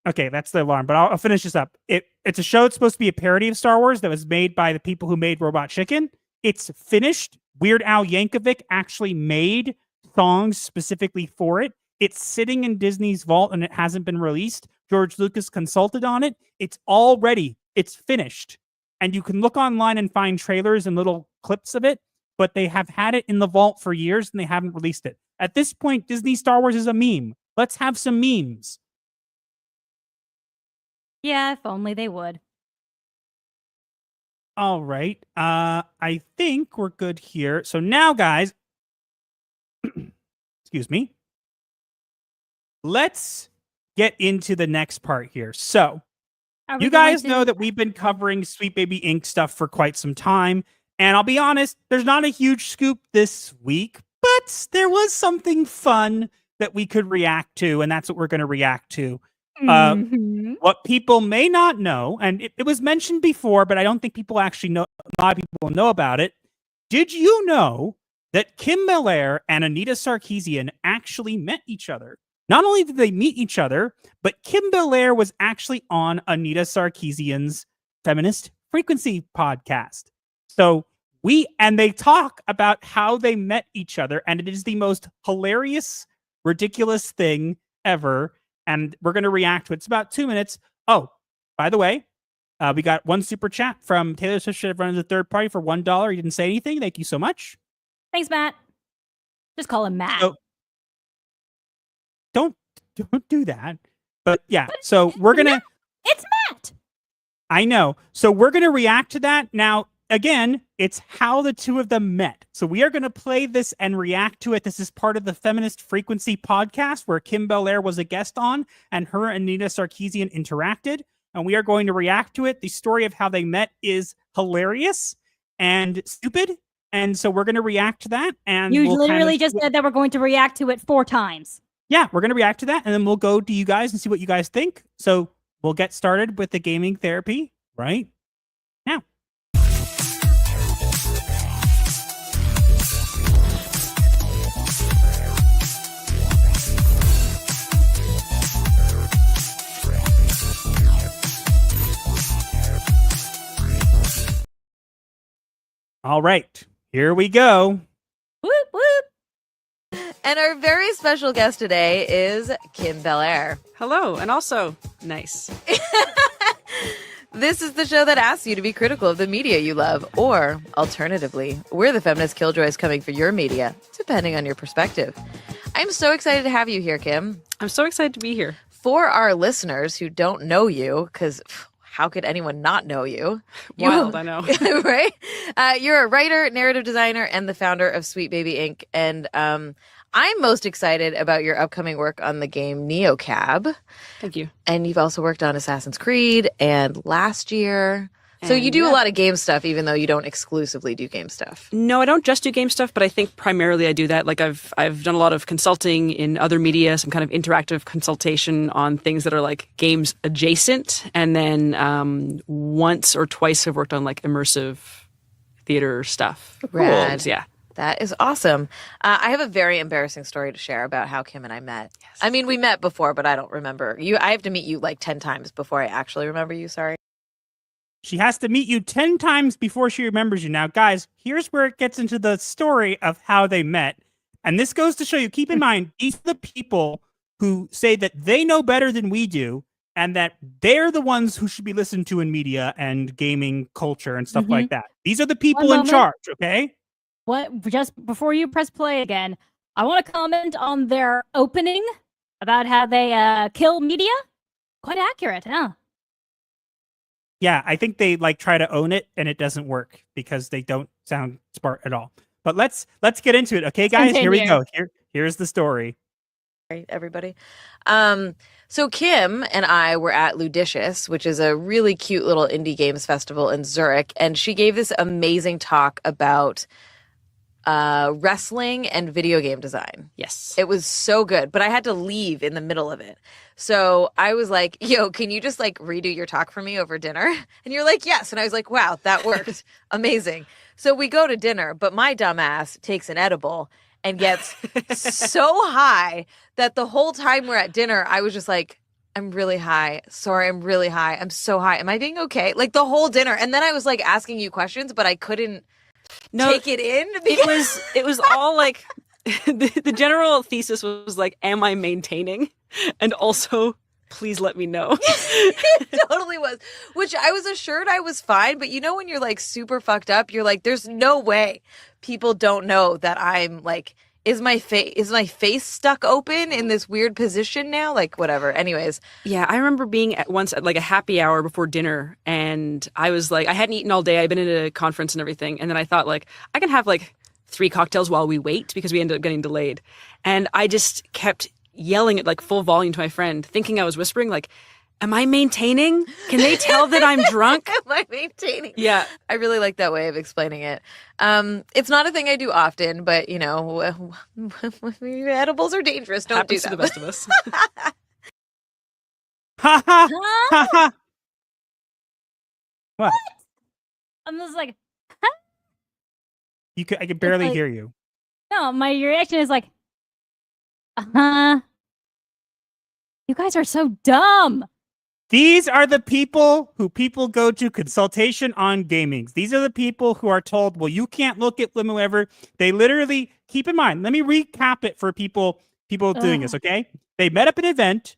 Okay, that's the alarm, but I'll finish this up. It's a show that's supposed to be a parody of Star Wars that was made by the people who made Robot Chicken. It's finished. Weird Al Yankovic actually made songs specifically for it. It's sitting in Disney's vault and it hasn't been released. George Lucas consulted on it. It's all ready. It's finished. And you can look online and find trailers and little clips of it, but they have had it in the vault for years and they haven't released it. At this point, Disney Star Wars is a meme. Let's have some memes. Yeah, if only they would. All right. I think we're good here. So now, guys, excuse me. Let's get into the next part here. So, you guys know that we've been covering Sweet Baby Inc. stuff for quite some time. And I'll be honest, there's not a huge scoop this week, but there was something fun that we could react to. And that's what we're going to react to. What people may not know, and it was mentioned before, but I don't think people actually know, a lot of people know about it. Did you know that Kim Belair and Anita Sarkeesian actually met each other? Not only did they meet each other, but Kim Belair was actually on Anita Sarkeesian's Feminist Frequency podcast. So they talk about how they met each other, and it is the most hilarious, ridiculous thing ever. And we're going to react to it. It's about 2 minutes. Oh, by the way, we got one super chat from Taylor Swift should have run as a third party for $1. He didn't say anything. Thank you so much. Thanks, Matt. Just call him Matt. So, don't do that. But yeah, so we're going to... It's Matt! I know. So we're going to react to that. Now, again, it's how the two of them met. So we are going to play this and react to it. This is part of the Feminist Frequency podcast where Kim Belair was a guest on and her and Anita Sarkeesian interacted. And we are going to react to it. The story of how they met is hilarious and stupid. And so we're going to react to that. And you literally just said that we're going to react to it 4 times. Yeah, we're going to react to that. And then we'll go to you guys and see what you guys think. So we'll get started with the gaming therapy right now. All right, here we go. Whoop, whoop. And our very special guest today is Kim Belair. Hello, and also nice. This is the show that asks you to be critical of the media you love, or alternatively, we're the feminist killjoys coming for your media, depending on your perspective. I'm so excited to have you here, Kim. I'm so excited to be here. For our listeners who don't know you, because how could anyone not know you? Wild, I know. Right? You're a writer, narrative designer, and the founder of Sweet Baby Inc. And I'm most excited about your upcoming work on the game NeoCab. Thank you. And you've also worked on Assassin's Creed and Last Year. So you do a lot of game stuff, even though you don't exclusively do game stuff. No, I don't just do game stuff, but I think primarily I do that. Like I've done a lot of consulting in other media, some kind of interactive consultation on things that are like games adjacent. And then once or twice I've worked on like immersive theater stuff. Rad. Yeah. That is awesome. I have a very embarrassing story to share about how Kim and I met. Yes. I mean, we met before, but I don't remember you. I have to meet you like 10 times before I actually remember you. Sorry. She has to meet you 10 times before she remembers you. Now, guys, here's where it gets into the story of how they met. And this goes to show you, keep in mind, these are the people who say that they know better than we do and that they're the ones who should be listened to in media and gaming culture and stuff like that. These are the people in charge, okay? What? Just before you press play again, I want to comment on their opening about how they kill media. Quite accurate, huh? Yeah, I think they like try to own it and it doesn't work because they don't sound smart at all. But let's get into it, okay, guys? Here we go. Here's the story. Right, everybody. So Kim and I were at Ludicious, which is a really cute little indie games festival in Zurich, and she gave this amazing talk about wrestling and video game design. Yes. It was so good, but I had to leave in the middle of it. So I was like, yo, can you just like redo your talk for me over dinner? And you're like, yes. And I was like, wow, that worked. Amazing. So we go to dinner, but my dumbass takes an edible and gets so high that the whole time we're at dinner, I was just like, I'm really high. Sorry, I'm really high. I'm so high. Am I being okay? Like the whole dinner. And then I was like asking you questions, but I couldn't take it in. It was all like the general thesis was like, am I maintaining? And also, please let me know. It totally was. Which I was assured I was fine, but you know when you're like super fucked up, you're like, there's no way people don't know that I'm like, is my face stuck open in this weird position now? Like whatever. Anyways. Yeah, I remember being once at like a happy hour before dinner, and I was like, I hadn't eaten all day. I'd been at a conference and everything, and then I thought like, I can have like 3 cocktails while we wait because we ended up getting delayed. And I just kept yelling at like full volume to my friend, thinking I was whispering like, am I maintaining? Can they tell that I'm drunk? Am I maintaining? Yeah. I really like that way of explaining it. It's not a thing I do often, but you know, edibles are dangerous. Don't Happens do that. to the best of us. Ha ha ha ha. What? I'm just like, I can barely like- hear you. no, my reaction is like, you guys are so dumb. These are the people who people go to consultation on gaming. These are the people who are told, well, you can't look at them, whoever. They literally, keep in mind, let me recap it for people doing this, okay? They met up at an event.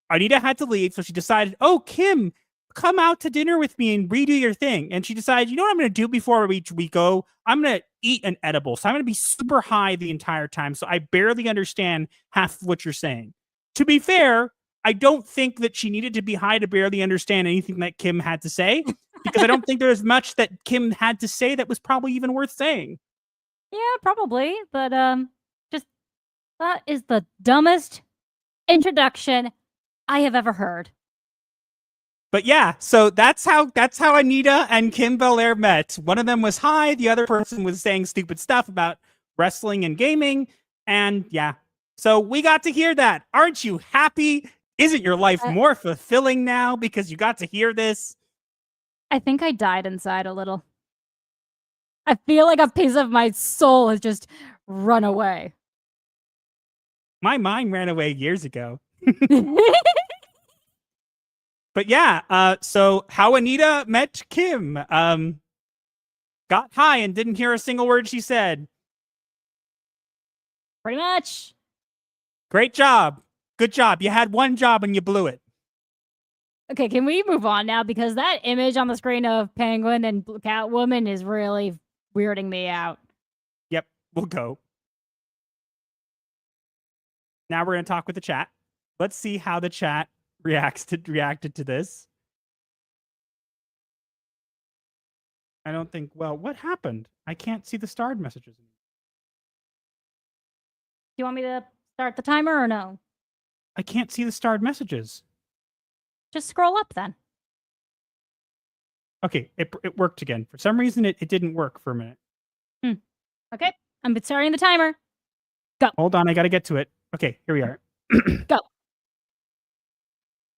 Anita had to leave, so she decided, oh, Kim, come out to dinner with me and redo your thing. And she decided, you know what I'm going to do before we go? I'm going to eat an edible. So I'm going to be super high the entire time, so I barely understand half of what you're saying. To be fair, I don't think that she needed to be high to barely understand anything that Kim had to say, because I don't think there was much that Kim had to say that was probably even worth saying. Yeah, probably, but just that is the dumbest introduction I have ever heard. But yeah, so that's how Anita and Kim Belair met. One of them was high, the other person was saying stupid stuff about wrestling and gaming, and yeah. So we got to hear that. Aren't you happy? Isn't your life more fulfilling now because you got to hear this? I think I died inside a little. I feel like a piece of my soul has just run away. My mind ran away years ago. But yeah, so how Anita met Kim. Got high and didn't hear a single word she said. Pretty much. Great job. Good job. You had one job and you blew it. Okay, can we move on now? Because that image on the screen of Penguin and Catwoman is really weirding me out. Yep, we'll go. Now we're going to talk with the chat. Let's see how the chat reacted to this. I don't think, well, what happened? I can't see the starred messages. Do you want me to start the timer or no? I can't see the starred messages. Just scroll up then. Okay, it worked again. For some reason, it didn't work for a minute. Okay, I'm starting the timer. Hold on, I got to get to it. Okay, here we are. Go.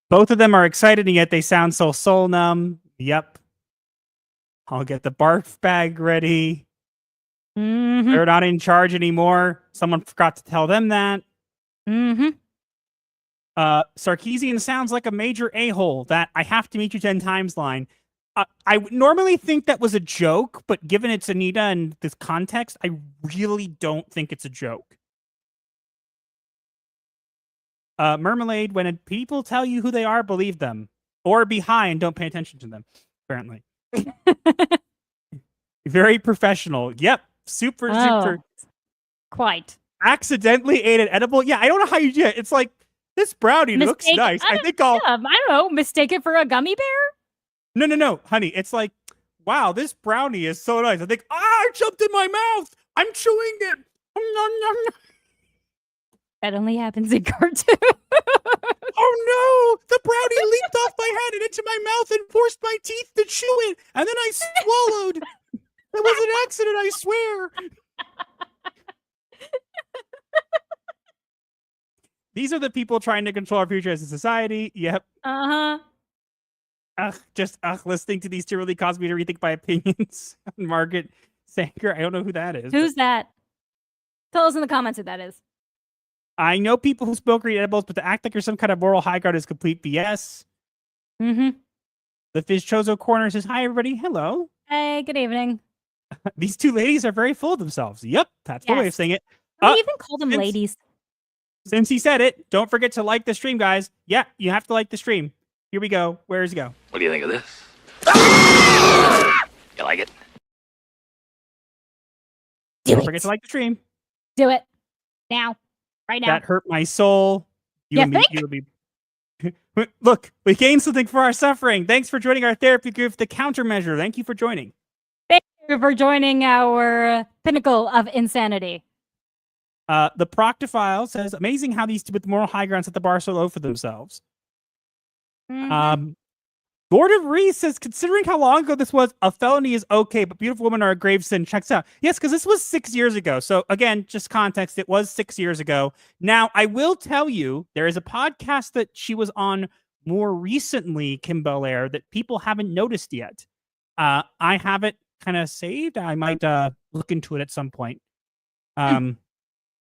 Both of them are excited, and yet they sound so soul numb. Yep. I'll get the barf bag ready. Mm-hmm. They're not in charge anymore. Someone forgot to tell them that. Mm-hmm. Sarkeesian sounds like a major a-hole. That I have to meet you 10 times line. I would normally think that was a joke, but given it's Anita and this context, I really don't think it's a joke. Mermelade, when people tell you who they are, believe them. Or be high and don't pay attention to them, apparently. Very professional. Yep. Super. Quite. Accidentally ate an edible. Yeah, I don't know how you do it. It's like, this brownie looks nice. I think I'll... I don't know. Mistake it for a gummy bear? No, honey. It's like, wow, this brownie is so nice. I think, it jumped in my mouth. I'm chewing it. Nom, nom, nom. That only happens in cartoons. Oh no! The brownie leaped off my head and into my mouth and forced my teeth to chew it, and then I swallowed. It was an accident, I swear. These are the people trying to control our future as a society. Yep. Listening to these two really caused me to rethink my opinions on Margaret Sanger. I don't know who that is. Who's that? Tell us in the comments who that is. I know people who smoke or eat edibles, but to act like you're some kind of moral high ground is complete BS. Mm-hmm. The Fizchozo Corner says, hi, everybody. Hello. Hey, good evening. These two ladies are very full of themselves. Yep, that's the way of saying it. We even call them ladies. Since he said it, don't forget to like the stream, guys. Yeah, you have to like the stream. Here we go. Where does it go? What do you think of this? You like it? Don't forget to like the stream. Do it. Now. Right now. That hurt my soul. You Yeah, and me, you'll be... Look, we gained something for our suffering. Thanks for joining our therapy group, The Countermeasure. Thank you for joining. Thank you for joining our pinnacle of insanity. The Proctophile says, amazing how these two with moral high ground set the bar so low for themselves. Lord of Reese says, considering how long ago this was, a felony is okay, but beautiful women are a grave sin. Checks out. Yes, because this was 6 years ago. So again, just context, it was 6 years ago. Now, I will tell you, there is a podcast that she was on more recently, Kim Belair, that people haven't noticed yet. I have it kind of saved. I might look into it at some point. But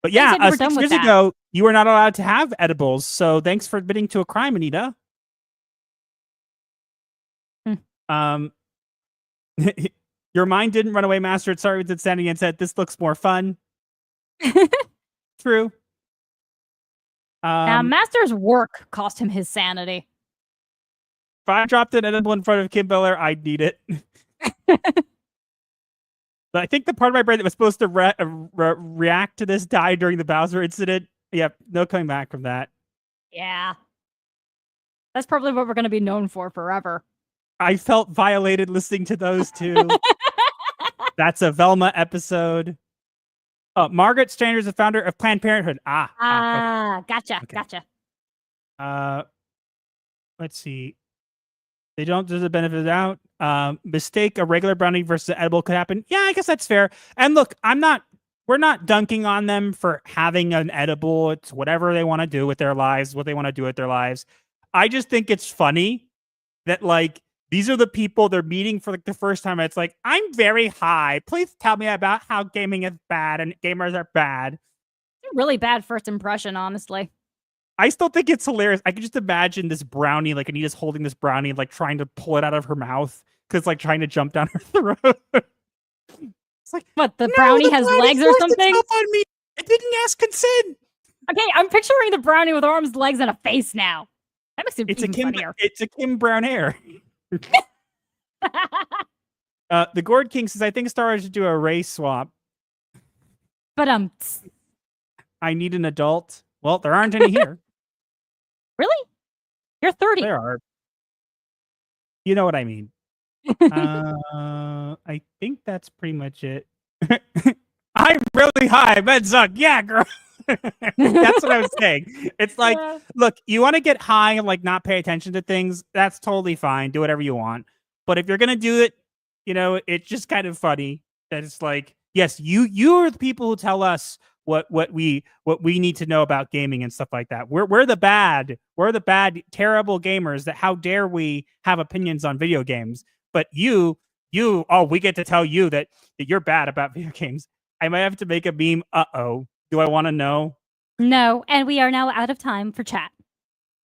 yeah, 6 years ago, you were not allowed to have edibles. So thanks for admitting to a crime, Anita. Your mind didn't run away, Master. Sorry with insanity and said, this looks more fun. True. Now, Master's work cost him his sanity. If I dropped an edible in front of Kim Belair, I'd need it. But I think the part of my brain that was supposed to react to this died during the Bowser incident. Yep, no coming back from that. Yeah. That's probably what we're going to be known for forever. I felt violated listening to those two. That's a Velma episode. Margaret Stanger is the founder of Planned Parenthood. Okay. Gotcha. Okay. Gotcha. Let's see. They don't do the benefit of the doubt. Mistake a regular brownie versus an edible could happen. Yeah, I guess that's fair. And look, we're not dunking on them for having an edible. It's whatever they want to do with their lives, what they want to do with their lives. I just think it's funny that, like, these are the people they're meeting for like the first time. It's like, I'm very high. Please tell me about how gaming is bad and gamers are bad. It's a really bad first impression, honestly. I still think it's hilarious. I can just imagine this brownie, like Anita's holding this brownie, like trying to pull it out of her mouth because like trying to jump down her throat. It's like, what, the brownie has legs or something? On me. It didn't ask consent. Okay, I'm picturing the brownie with arms, legs, and a face now. That makes it even funnier. It's a Kim Brown hair. The Gourd King says, I think Star Wars should do a race swap. But I need an adult. Well, there aren't any here. Really? You're 30. There are. You know what I mean. I think that's pretty much it. I'm really high. Med suck. Yeah, girl. That's what I was saying. It's like, look, you want to get high and like not pay attention to things. That's totally fine. Do whatever you want. But if you're gonna do it, you know, it's just kind of funny that it's like, yes, you are the people who tell us what we need to know about gaming and stuff like that. We're the bad, terrible gamers. That how dare we have opinions on video games? But we get to tell you that you're bad about video games. I might have to make a meme. Do I want to know? No, and we are now out of time for chat.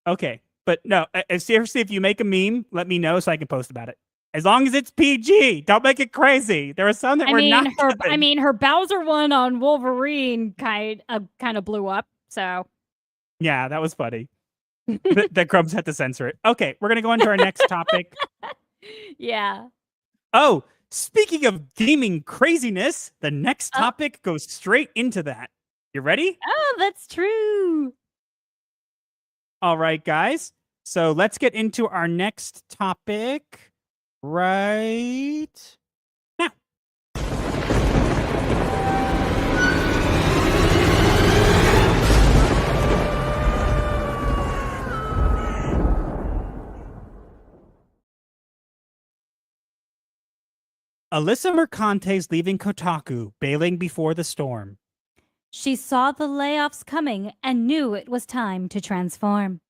Okay, but no, seriously, if you make a meme, let me know so I can post about it. As long as it's PG, don't make it crazy. There are some that were not good. I mean, her Bowser one on Wolverine kind of blew up. So yeah, that was funny. That Crumbs had to censor it. Okay, we're gonna go into our next topic. Yeah. Oh, speaking of gaming craziness, the next topic goes straight into that. You ready? Oh, that's true. All right, guys. So let's get into our next topic right now. Alyssa Mercante's leaving Kotaku, bailing before the storm. She saw the layoffs coming and knew it was time to transform.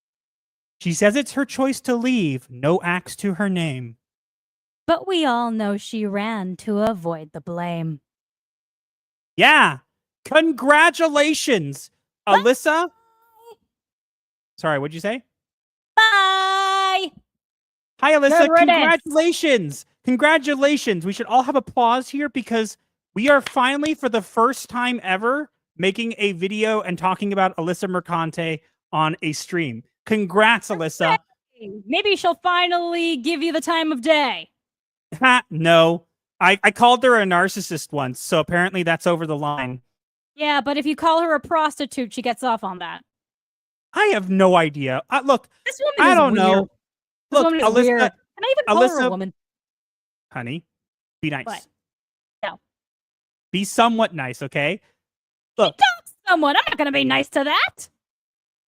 She says it's her choice to leave, no axe to her name. But we all know she ran to avoid the blame. Yeah, congratulations, Alyssa. Sorry, what'd you say? Bye! Hi, Alyssa. Good riddance. Congratulations. Congratulations. We should all have applause here because we are finally, for the first time ever, making a video and talking about Alyssa Mercante on a stream. Congrats, Alyssa. Maybe she'll finally give you the time of day. No. I called her a narcissist once, so apparently that's over the line. Yeah, but if you call her a prostitute, she gets off on that. I have no idea. Look, This woman I is don't know. weird. This Look, woman is Alyssa, weird. Can I even call her a Alyssa- woman? honey, be nice. What? No. Be somewhat nice, okay? Look, Someone. I'm not going to be nice to that.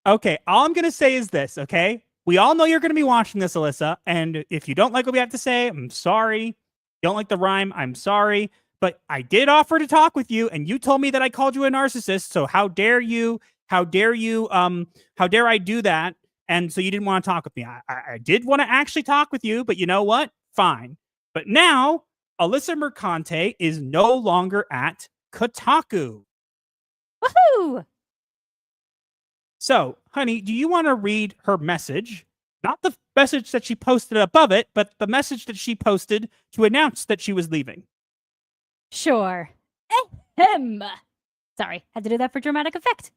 okay, all I'm going to say is this, okay? We all know you're going to be watching this, Alyssa, and if you don't like what we have to say, I'm sorry. You don't like the rhyme, I'm sorry. But I did offer to talk with you, and you told me that I called you a narcissist, so how dare you, how dare I do that? And so you didn't want to talk with me. I did want to actually talk with you, but you know what? Fine. But now, Alyssa Mercante is no longer at Kotaku. Woohoo! So, honey, do you want to read her message? Not the message that she posted above it, but the message that she posted to announce that she was leaving. Sure. Ahem. Sorry, had to do that for dramatic effect.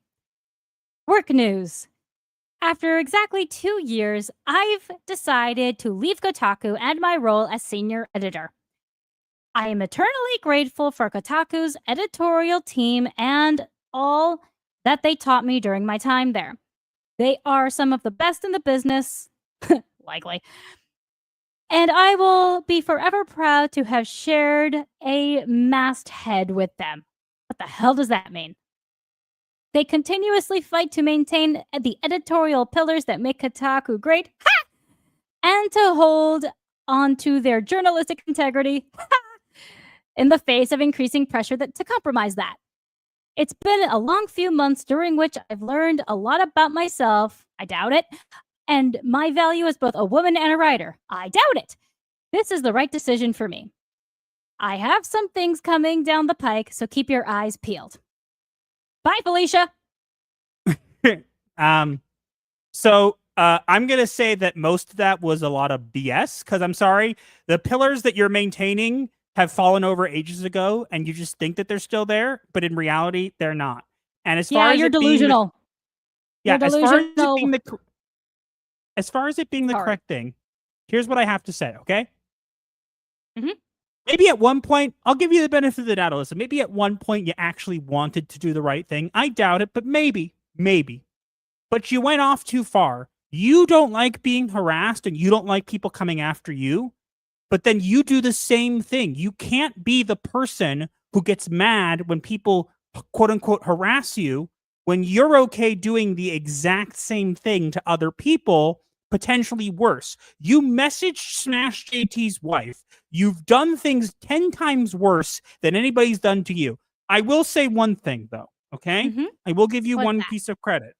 Work news. After exactly 2 years, I've decided to leave Kotaku and my role as senior editor. I am eternally grateful for Kotaku's editorial team and all that they taught me during my time there. They are some of the best in the business, likely. And I will be forever proud to have shared a masthead with them. What the hell does that mean? They continuously fight to maintain the editorial pillars that make Kotaku great, and to hold onto their journalistic integrity in the face of increasing pressure to compromise that. It's been a long few months during which I've learned a lot about myself. I doubt it. And my value as both a woman and a writer. I doubt it. This is the right decision for me. I have some things coming down the pike, so keep your eyes peeled. Bye, Felicia. So I'm going to say that most of that was a lot of BS, because I'm sorry, the pillars that you're maintaining have fallen over ages ago, and you just think that they're still there, but in reality, they're not. And as far as you're it being delusional. yeah, You're as far as it delusional. being the Sorry. correct thing, here's what I have to say, okay? Mhm. Maybe at one point, I'll give you the benefit of the doubt, Alyssa. Maybe at one point you actually wanted to do the right thing. I doubt it, but maybe. But you went off too far. You don't like being harassed and you don't like people coming after you, but then you do the same thing. You can't be the person who gets mad when people, quote unquote, harass you when you're okay doing the exact same thing to other people, potentially worse. You messaged Smash JT's wife. You've done things 10 times worse than anybody's done to you. I will say one thing, though, okay? Mhm. I will give you What's one that? piece of credit.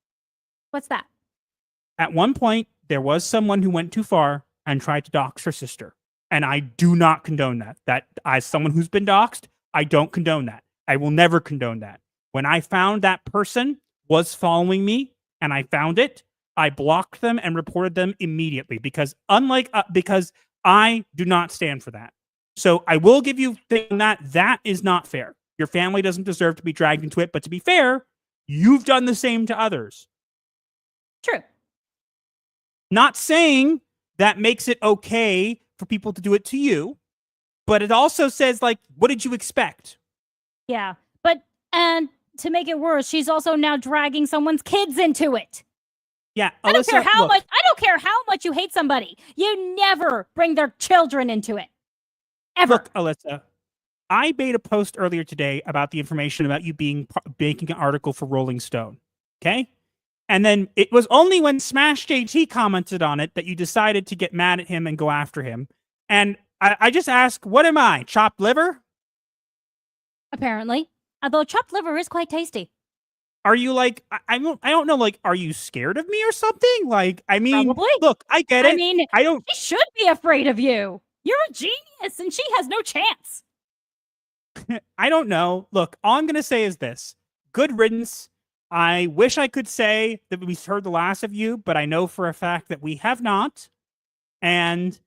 What's that? At one point, there was someone who went too far and tried to dox her sister. And I do not condone that. That, as someone who's been doxed, I don't condone that. I will never condone that. When I found that person was following me and I found it, I blocked them and reported them immediately because because I do not stand for that. So I will give you that is not fair. Your family doesn't deserve to be dragged into it. But to be fair, you've done the same to others. True. Not saying that makes it okay for people to do it to you, but it also says, like, what did you expect? Yeah. And to make it worse, she's also now dragging someone's kids into it. Yeah, I don't Alyssa, care how look, much. I don't care how much you hate somebody. You never bring their children into it. Ever. Look, Alyssa, I made a post earlier today about the information about you making an article for Rolling Stone. Okay, and then it was only when Smash JT commented on it that you decided to get mad at him and go after him. And I just ask, what am I? Chopped liver? Apparently. Although chopped liver is quite tasty. Are you like, I don't know, like, are you scared of me or something? Like, I mean, Probably. look, I get it. I mean, I don't. she should be afraid of you. You're a genius, and she has no chance. I don't know. Look, all I'm going to say is this. Good riddance. I wish I could say that we've heard the last of you, but I know for a fact that we have not. And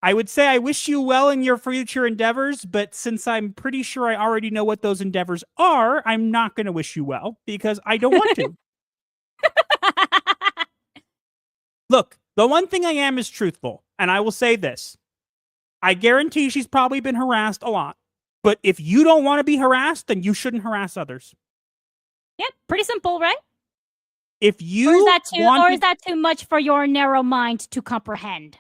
I would say I wish you well in your future endeavors, but since I'm pretty sure I already know what those endeavors are, I'm not going to wish you well because I don't want to. Look, the one thing I am is truthful, and I will say this. I guarantee she's probably been harassed a lot, but if you don't want to be harassed, then you shouldn't harass others. Yeah, pretty simple, right? If you Or is want that too much for your narrow mind to comprehend?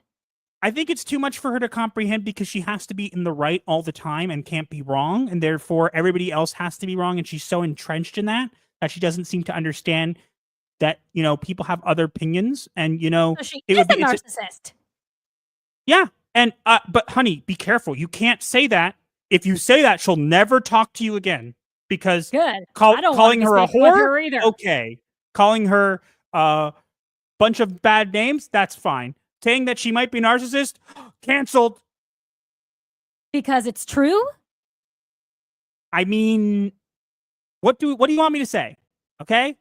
I think it's too much for her to comprehend because she has to be in the right all the time and can't be wrong. And therefore, everybody else has to be wrong. And she's so entrenched in that she doesn't seem to understand that, people have other opinions. And, So she is a narcissist. Yeah. And, but honey, be careful. You can't say that. If you say that, she'll never talk to you again because Good. I don't calling want to her a speak with whore, her either. okay. Calling her a bunch of bad names, that's fine. Saying that she might be a narcissist, canceled. Because it's true? I mean, what do you want me to say? Okay?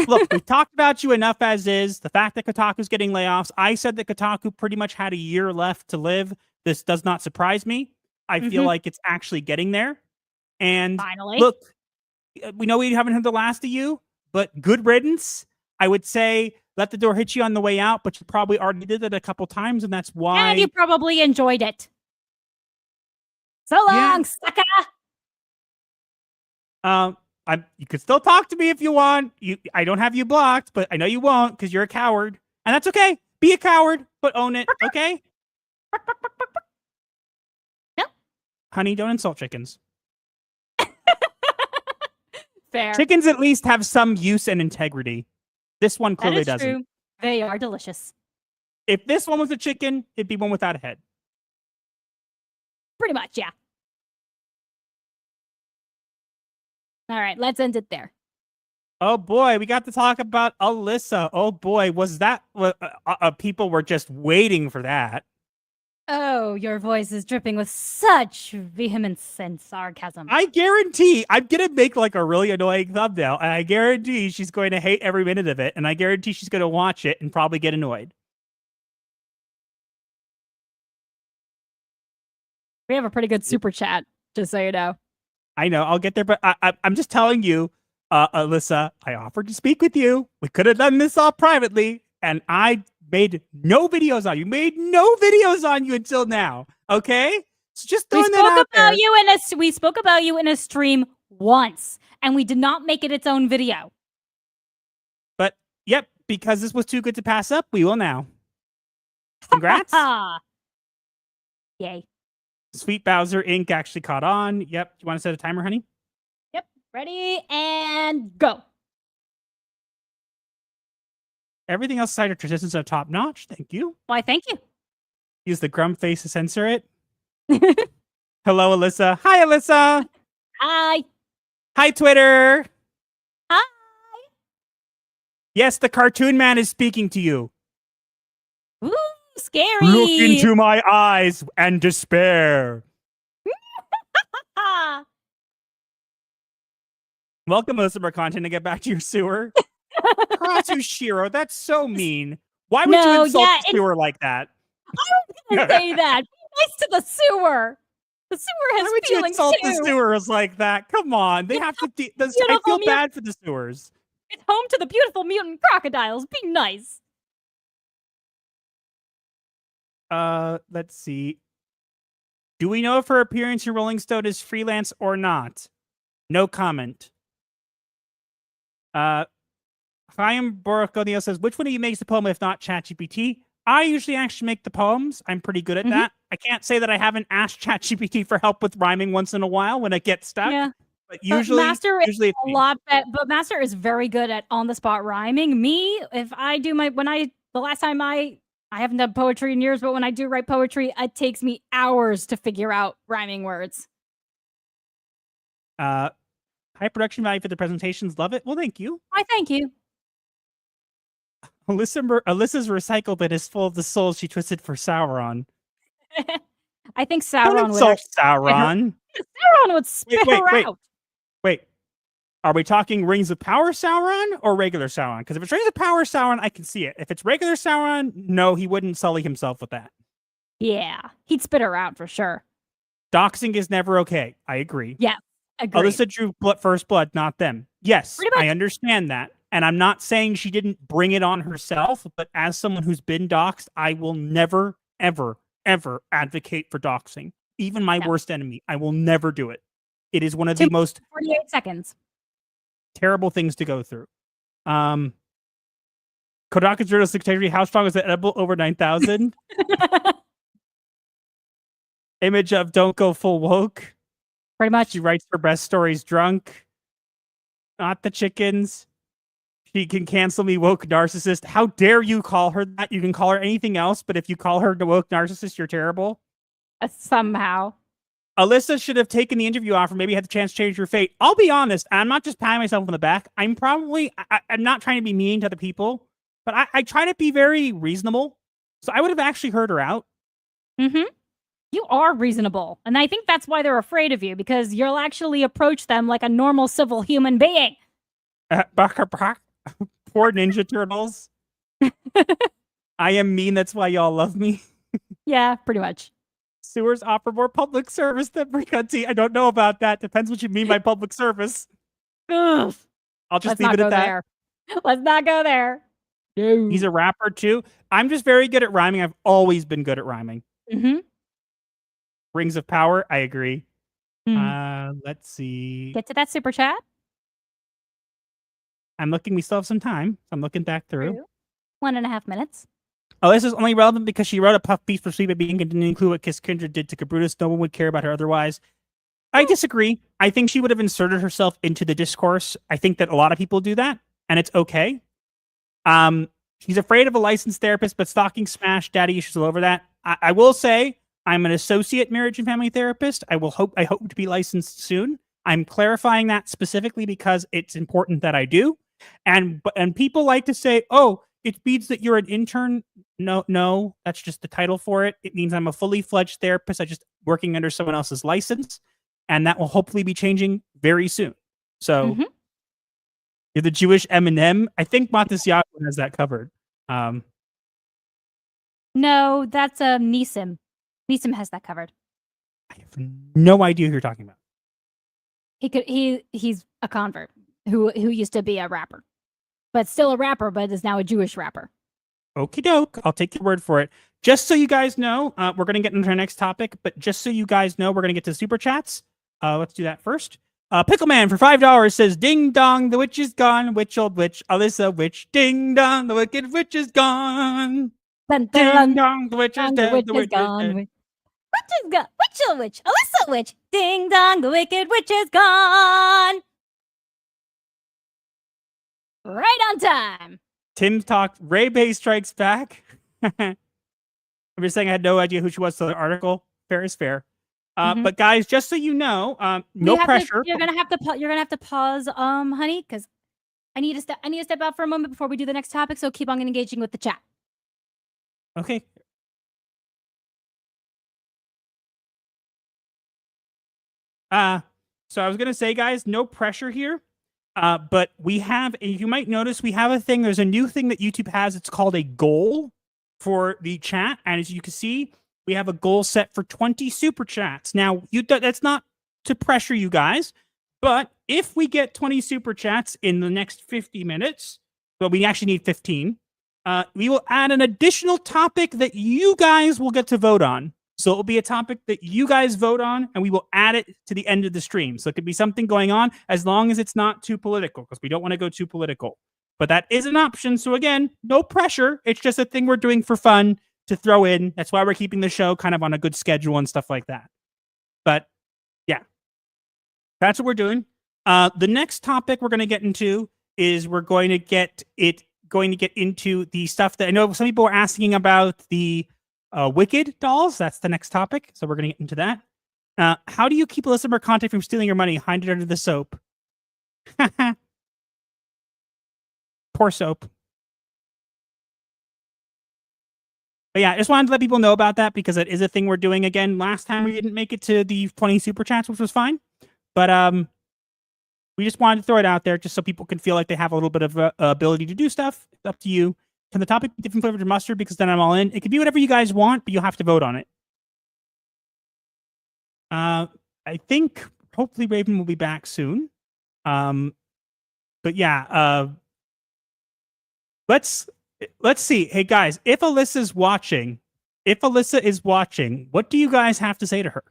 Look, we've talked about you enough as is. The fact that Kotaku's getting layoffs. I said that Kotaku pretty much had a year left to live. This does not surprise me. I feel like it's actually getting there. And Finally. look, we know we haven't heard the last of you, but good riddance. I would say let the door hit you on the way out, but you probably already did it a couple times, and that's why. And you probably enjoyed it. So long, sucker! You could still talk to me if you want. I don't have you blocked, but I know you won't because you're a coward, and that's okay. Be a coward, but own it, okay? No. Honey, don't insult chickens. Fair. Chickens at least have some use and integrity. This one clearly That is doesn't. true. They are delicious. If this one was a chicken, it'd be one without a head. Pretty much, yeah. All right, let's end it there. Oh boy, we got to talk about Alyssa. Oh boy, was that people were just waiting for that. Oh, your voice is dripping with such vehemence and sarcasm. I guarantee I'm gonna make like a really annoying thumbnail, and I guarantee she's going to hate every minute of it, and I guarantee she's going to watch it and probably get annoyed. We have a pretty good super chat, just so you know. I know, I'll get there, but I'm just telling you, Alyssa, I offered to speak with you. We could have done this all privately, and I made no videos on you. Made no videos on you until now. Okay? So just throwing that out there. We spoke about you in a stream once, and we did not make it its own video. But yep, because this was too good to pass up, we will now. Congrats. Yay. Sweet Bowser Inc. actually caught on. Yep. You want to set a timer, honey? Yep. Ready and go. Everything else aside, our transitions are top notch. Thank you. Why, thank you. Use the grump face to censor it. Hello, Alyssa. Hi, Alyssa. Hi. Hi, Twitter. Hi. Yes, the cartoon man is speaking to you. Ooh, scary. Look into my eyes and despair. Welcome, Alyssa Mercante, to get back to your sewer. Shiro, that's so mean. Why would you insult the sewer like that? I was going to say that. Be nice to the sewer. The sewer has Why would you feelings insult too. the sewers like that? Come on. They have to. I feel bad for the sewers. It's home to the beautiful mutant crocodiles. Be nice. Let's see. Do we know if her appearance in Rolling Stone is freelance or not? No comment. Chaim Borokonio says, which one of you makes the poem if not ChatGPT? I usually actually make the poems. I'm pretty good at that. I can't say that I haven't asked ChatGPT for help with rhyming once in a while when I get stuck. Yeah. But usually, Master usually is a lot better. But Master is very good at on the spot rhyming. Me, if I do the last time I I haven't done poetry in years, but when I do write poetry, it takes me hours to figure out rhyming words. High production value for the presentations. Love it. Well, thank you. Why, thank you. Alyssa's recycled but is full of the souls she twisted for Sauron. I think Don't Sauron would insult actually Sauron. Sauron would spit her out. Wait. Are we talking Rings of Power Sauron or regular Sauron? Because if it's Rings of Power Sauron, I can see it. If it's regular Sauron, no, he wouldn't sully himself with that. Yeah, he'd spit her out for sure. Doxing is never okay. I agree. Yeah, agree. Alyssa drew first blood, not them. Yes, I understand that. And I'm not saying she didn't bring it on herself, but as someone who's been doxed, I will never, ever, ever advocate for doxing. Even my worst enemy, I will never do it. It is one of the most 48 seconds. Terrible things to go through. Kotaku's journalistic integrity, how strong is the edible? Over 9,000. Image of don't go full woke. Pretty much. She writes her best stories drunk. Not the chickens. She can cancel me woke narcissist. How dare you call her that? You can call her anything else, but if you call her the woke narcissist, you're terrible. Somehow. Alyssa should have taken the interview offer, maybe had the chance to change her fate. I'll be honest, I'm not just patting myself on the back. I'm not trying to be mean to other people, but I try to be very reasonable. So I would have actually heard her out. Mm-hmm. You are reasonable. And I think that's why they're afraid of you, because you'll actually approach them like a normal civil human being. Poor Ninja Turtles. I am mean, that's why y'all love me. Yeah, pretty much. Sewers offer more public service than Mercante. I don't know about that. Depends what you mean by public service. Ugh. I'll just leave it at that. There. Let's not go there. No. He's a rapper too. I'm just very good at rhyming. I've always been good at rhyming. Mm-hmm. Rings of Power, I agree. Let's see. Get to that super chat. I'm looking. We still have some time. I'm looking back through. 1.5 minutes. Oh, this is only relevant because she wrote a puff piece for Sweet Baby Ink and didn't include what Kiss Kindred did to Cabrutus. No one would care about her otherwise. I disagree. I think she would have inserted herself into the discourse. I think that a lot of people do that, and it's okay. She's afraid of a licensed therapist, but stalking, smash, daddy issues all over that. I will say I'm an associate marriage and family therapist. I hope to be licensed soon. I'm clarifying that specifically because it's important that I do. And people like to say, oh, it means that you're an intern. No, that's just the title for it. It means I'm a fully fledged therapist. I just working under someone else's license, and that will hopefully be changing very soon. So you're the Jewish Eminem. I think Matisyahu has that covered. No, that's Neesim. Neesim has that covered. I have no idea who you're talking about. He's a convert who used to be a rapper, but still a rapper, but is now a Jewish rapper. Okie doke. I'll take your word for it. Just so you guys know, we're going to get into our next topic, but just so you guys know, we're going to get to super chats. Let's do that first. Pickleman for $5 says, ding dong, the witch is gone. Witch, old witch, Alyssa, witch. Ding dong, the wicked witch is gone. Dun, Ding dun, dong, the witch is dead. The witch is gone. dead. Witch is gone. Witch, old witch, Alyssa, witch. Ding dong, the wicked witch is gone. Right on time. Tim talked. Ray Bay strikes back. I'm just saying I had no idea who she was till the article. Fair is fair. But guys, just so you know, no pressure. You're gonna have to pause, honey, because I need to step out for a moment before we do the next topic. So keep on engaging with the chat. Okay. So I was gonna say, guys, no pressure here. But we have, you might notice we have a thing. There's a new thing that YouTube has. It's called a goal for the chat. And as you can see, we have a goal set for 20 super chats. Now, that's not to pressure you guys, but if we get 20 super chats in the next 50 minutes, but we actually need 15, we will add an additional topic that you guys will get to vote on. So it will be a topic that you guys vote on, and we will add it to the end of the stream. So it could be something going on, as long as it's not too political, because we don't want to go too political. But that is an option. So again, no pressure. It's just a thing we're doing for fun to throw in. That's why we're keeping the show kind of on a good schedule and stuff like that. But yeah, that's what we're doing. The next topic we're going to get into is we're going to get it going to get into the stuff that I know some people were asking about the Wicked dolls. That's the next topic. So we're going to get into that. How do you keep Alyssa Mercante from stealing your money? Hide it under the soap. Poor soap. But yeah, I just wanted to let people know about that because it is a thing we're doing again. Last time we didn't make it to the 20 super chats, which was fine. But we just wanted to throw it out there just so people can feel like they have a little bit of ability to do stuff. It's up to you. Can the topic be different flavors of mustard? Because then I'm all in. It can be whatever you guys want, but you'll have to vote on it. I think hopefully Raven will be back soon. But yeah, let's see. Hey guys, if Alyssa is watching, what do you guys have to say to her?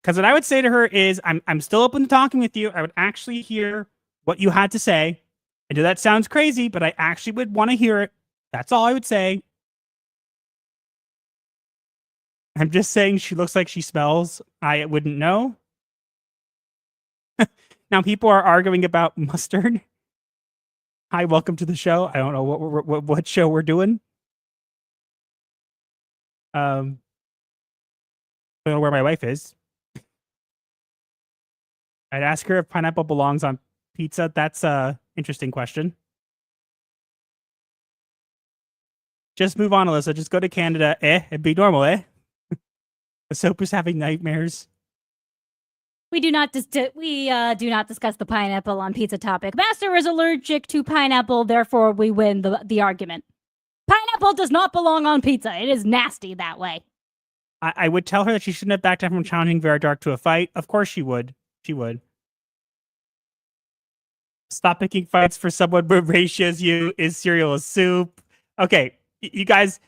Because what I would say to her is, I'm still open to talking with you. I would actually hear what you had to say. I know that sounds crazy, but I actually would want to hear it. That's all I would say. I'm just saying she looks like she smells. I wouldn't know. Now people are arguing about mustard. Hi, welcome to the show. I don't know what show we're doing. I don't know where my wife is. I'd ask her if pineapple belongs on pizza. That's a interesting question. Just move on, Alyssa. Just go to Canada, and be normal, The soap is having nightmares. We do not discuss the pineapple on pizza topic. Master is allergic to pineapple, therefore we win the argument. Pineapple does not belong on pizza. It is nasty that way. I would tell her that she shouldn't have backed down from challenging Very Dark to a fight. Of course she would. She would. Stop picking fights for someone who ratios you. Is cereal a soup? Okay, you guys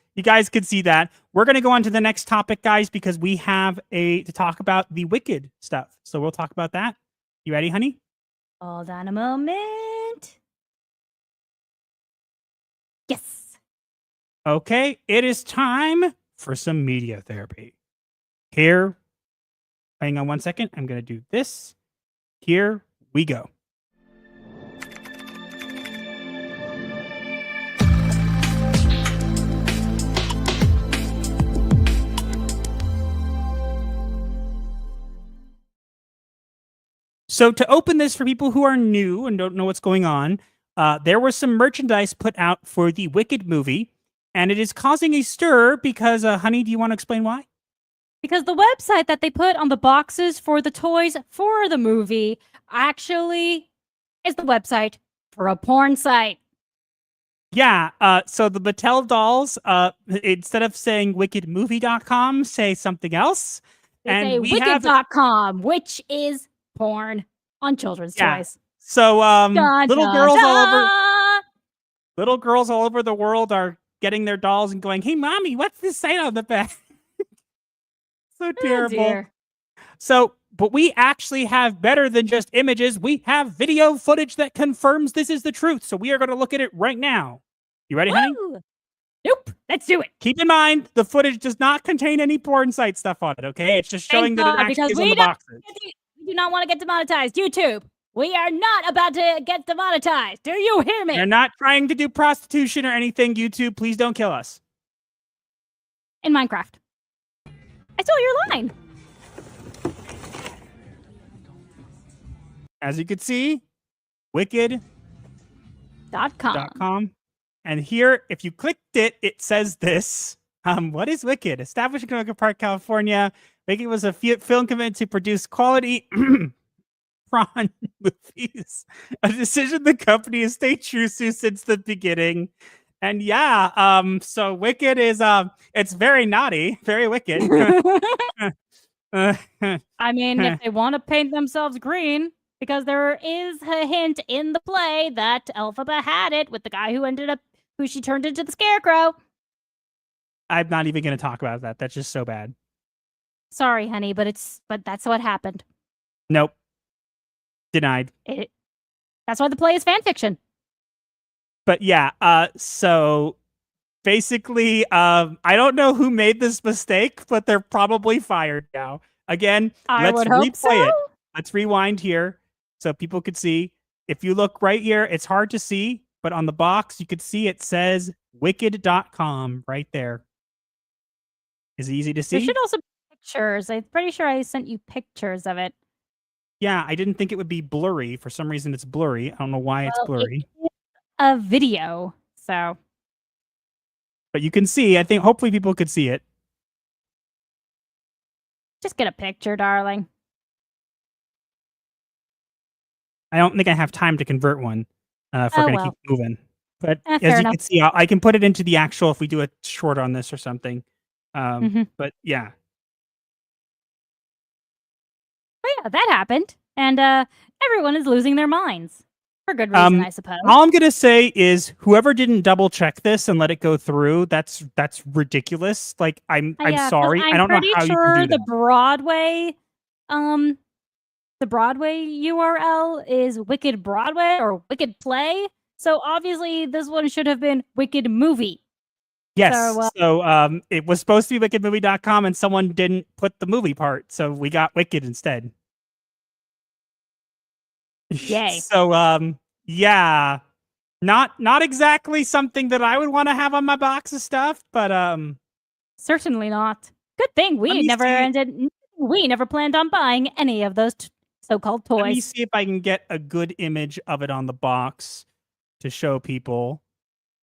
could see that. We're going to go on to the next topic, guys, because we have to talk about the Wicked stuff. So we'll talk about that. You ready, honey? Hold on a moment. Yes. Okay, it is time for some media therapy. Here, hang on 1 second. I'm going to do this. Here we go. So to open this for people who are new and don't know what's going on, there was some merchandise put out for the Wicked movie, and it is causing a stir because, honey, do you want to explain why? Because the website that they put on the boxes for the toys for the movie actually is the website for a porn site. Yeah, so the Mattel dolls, instead of saying wickedmovie.com, say something else. They say wicked.com, which is porn on children's toys. So Dun, little dun, dun. girls all over the world are getting their dolls and going, "Hey mommy, what's this site on the back?" So terrible. Dear. So, but we actually have better than just images. We have video footage that confirms this is the truth. So we are going to look at it right now. You ready, honey? Nope. Let's do it. Keep in mind, the footage does not contain any porn site stuff on it, okay? It's just showing that it actually is on the boxes. We do not want to get demonetized. YouTube, we are not about to get demonetized. Do you hear me? We're not trying to do prostitution or anything, YouTube. Please don't kill us. In Minecraft. I stole your line. As you can see, wicked.com. And here, if you clicked it, it says this. What is Wicked? Established in Coconut Park, California. Wicked was a film committed to produce quality prawn movies. A decision the company has stayed true to since the beginning. And yeah, so Wicked is it's very naughty, very wicked. I mean, if they want to paint themselves green, because there is a hint in the play that Elphaba had it with the guy who she turned into the Scarecrow. I'm not even going to talk about that. That's just so bad. Sorry, honey, but that's what happened. Nope. Denied. That's why the play is fan fiction. But yeah, so basically, I don't know who made this mistake, but they're probably fired now. Again, let's replay it. Let's rewind here so people could see. if you look right here, it's hard to see, but on the box, you could see it says wicked.com right there. Is it easy to see? There should also be pictures. I'm pretty sure I sent you pictures of it. Yeah, I didn't think it would be blurry. For some reason, it's blurry. I don't know why it's Well, blurry. it is a video, so But you can see. I think hopefully people could see it. just get a picture, darling. I don't think I have time to convert one if we're Oh, going to well. keep moving. But fair as you enough. can see, I can put it into the actual if we do a short on this or something. Mhm. But yeah. But yeah, that happened, and everyone is losing their minds for good reason, I suppose. All I'm gonna say is whoever didn't double check this and let it go through, that's ridiculous. Like I'm Yeah, 'cause sorry. I don't know pretty how you sure can do the that. Broadway URL is Wicked Broadway or Wicked Play. So obviously this one should have been Wicked Movie. Yes. So, So it was supposed to be wickedmovie.com and someone didn't put the movie part, so we got Wicked instead. Yay. So yeah. Not exactly something that I would want to have on my box of stuff, but Certainly not. Good thing Let me see. we never planned on buying any of those so-called toys. Let me see if I can get a good image of it on the box to show people.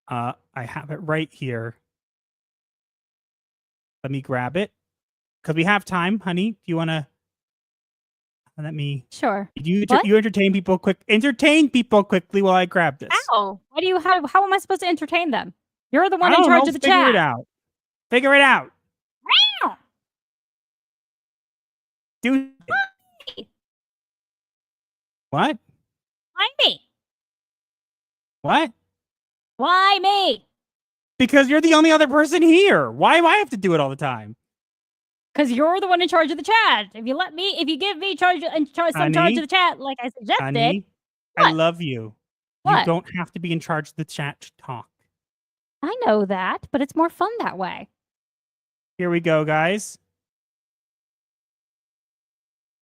I have it right here. Let me grab it. Because we have time, honey. Do you want to... Let me... Sure. You What? entertain people quickly while I grab this. How? How am I supposed to entertain them? You're the one I in don't charge know. of the Figure chat. it out. Figure it out. Meow. Do it. What? Why me? What? Why me? Because you're the only other person here. Why do I have to do it all the time? Because you're the one in charge of the chat. If you give me some charge Honey? of the chat, like I suggested, Honey, I What? love you. What? You don't have to be in charge of the chat to talk. I know that, but it's more fun that way. Here we go, guys.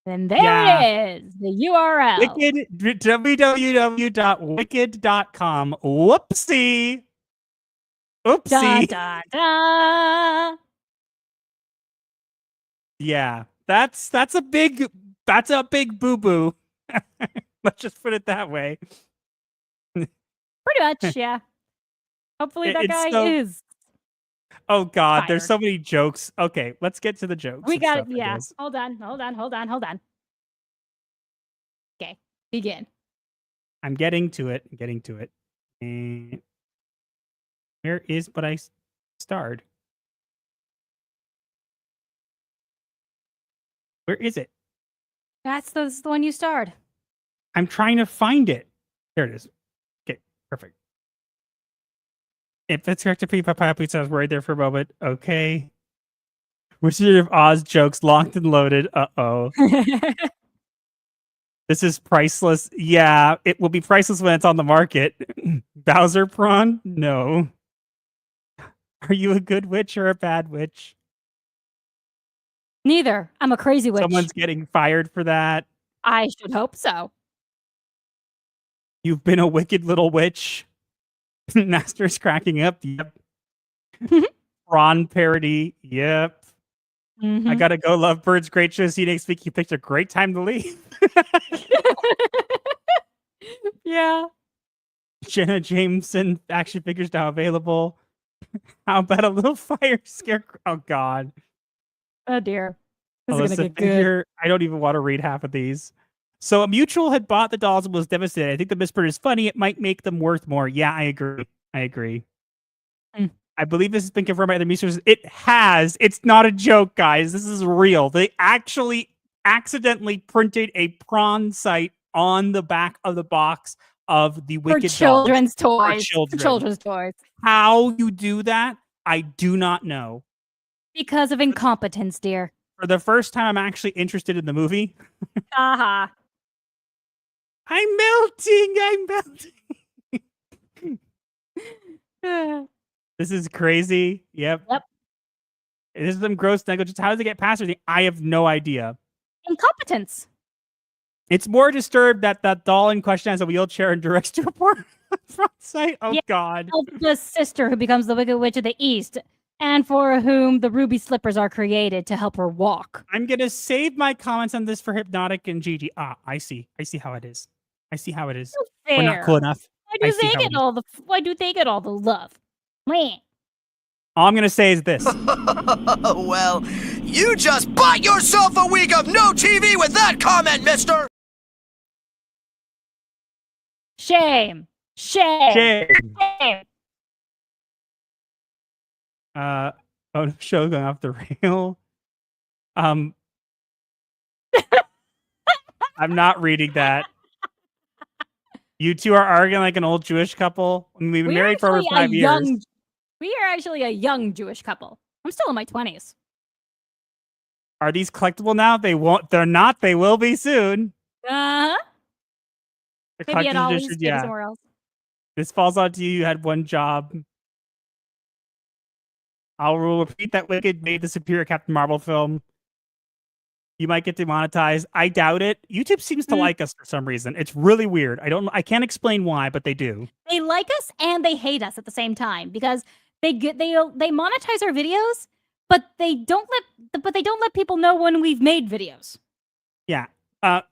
And there Yeah. it is, the URL. Wicked, www.wicked.com. Whoopsie. Da, Oopsie. da, da. Yeah, that's a big boo-boo. Let's just put it that way. Pretty much, yeah. Hopefully that It's guy so- is. Oh God, there's Fired. so many jokes. Okay, let's get to the jokes. We and got it. stuff, I Yeah. guess. Hold on. Okay, begin. I'm getting to it. And where is what I starred? Where is it? This is the one you starred. I'm trying to find it. There it is. Okay, perfect. If it's correct to be Papa Pizza, I was worried there for a moment. Okay. Wizard of Oz jokes locked and loaded. Uh-oh. This is priceless. Yeah, it will be priceless when it's on the market. Bowser prawn? No. Are you a good witch or a bad witch? Neither. I'm a crazy witch. Someone's getting fired for that. I should hope so. You've been a wicked little witch. Master's cracking up. Yep. Prawn parody. Yep. I Mhm. gotta go. Lovebirds. Great show. See you next week. You picked a great time to leave. Yeah. Jenna Jameson action figures now available. How about a little fire scarecrow? Oh God. Oh dear. This is Alyssa gonna get good. figure. I don't even want to read half of these. So a mutual had bought the dolls and was devastated. I think the misprint is funny. It might make them worth more. Yeah, I agree. Hmm. I believe this has been confirmed by other researchers. It has. It's not a joke, guys. This is real. They actually accidentally printed a prawn site on the back of the box of the For Wicked dolls. children's toys. For children. children's toys. How you do that, I do not know. Because of incompetence, dear. For the first time, I'm actually interested in the movie. Haha. I'm melting. This is crazy. Yep. This is some gross negligence. How does it get past everything? I have no idea. Incompetence. It's more disturbed that that doll in question has a wheelchair and directs to a porn front site. Oh, Yeah. God. The sister who becomes the Wicked Witch of the East, and for whom the ruby slippers are created to help her walk. I'm going to save my comments on this for Hypnotic and Gigi. Ah, I see. I see how it is. I see how it is. Fair. We're not cool enough. Why I do see they how get it is. all the? Why do they get all the love? Man. All I'm going to say is this. Well, you just bought yourself a week of no TV with that comment, mister! Shame. Shame. Shame. Shame. Show going off the rail. I'm not reading that. You two are arguing like an old Jewish couple. I mean, we've been married for over 5 years. We are actually a young Jewish couple. I'm still in my 20s. Are these collectible now? They won't. They're not. They will be soon. Uh-huh. The Maybe at collector's all edition, maybe somewhere else. This falls on to you. You had one job. I'll repeat that Wicked made the superior Captain Marvel film. You might get demonetized. I doubt it. YouTube seems to like us for some reason. It's really weird. I can't explain why, but they do. They like us and they hate us at the same time because they monetize our videos, but they don't let people know when we've made videos. Yeah.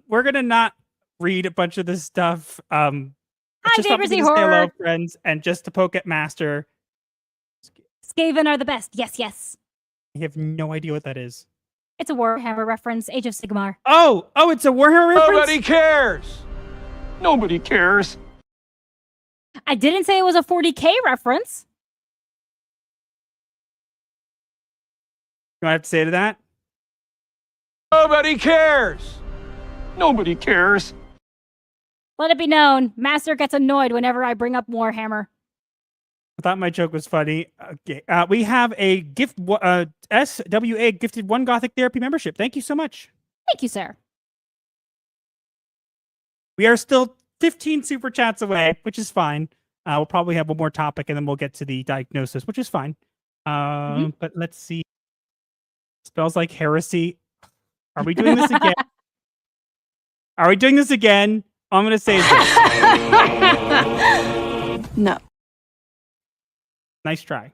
We're gonna not read a bunch of this stuff. Hi, just Vaporcy say Horror. hello, friends, and just to poke at Master. Skaven are the best. Yes, yes. I have no idea what that is. It's a Warhammer reference. Age of Sigmar. Oh, it's a Warhammer reference? Nobody cares. Nobody cares. I didn't say it was a 40K reference. You have to say to that? Nobody cares. Nobody cares. Let it be known, Master gets annoyed whenever I bring up Warhammer. I thought my joke was funny. Okay, we have a gift, SWA gifted 1 Gothic Therapy membership. Thank you so much. Thank you, sir. We are still 15 super chats away, which is fine. We'll probably have one more topic and then we'll get to the diagnosis, which is fine. But let's see. Spells like heresy. Are we doing this again? Are we doing this again? All I'm going to say is this. No. Nice try.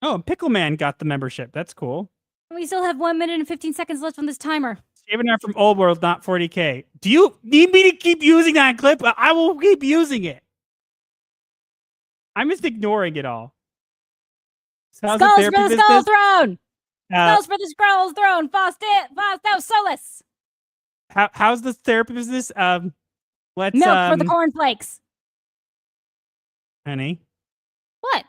Oh, Pickle Man got the membership. That's cool. We still have 1 minute and 15 seconds left on this timer. Saving that from Old World, not 40K. Do you need me to keep using that clip? I will keep using it. I'm just ignoring it all. So how's Skulls the for therapy the Skull business? Throne! Skulls for the Scrolls Throne! Faust Solus! How's the therapy business? Let's Milk for the cornflakes. Honey. What?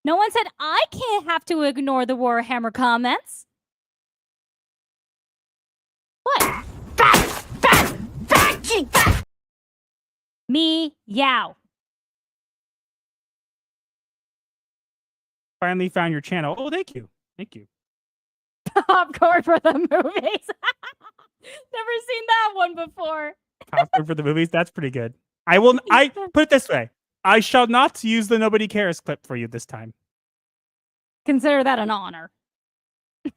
No one said I can't have to ignore the Warhammer comments. What? Me, yow. Finally found your channel. Oh, thank you. Thank you. Popcorn for the movies. Never seen that one before. Popcorn for the movies. That's pretty good. I put it this way. I shall not use the Nobody Cares clip for you this time. Consider that an honor.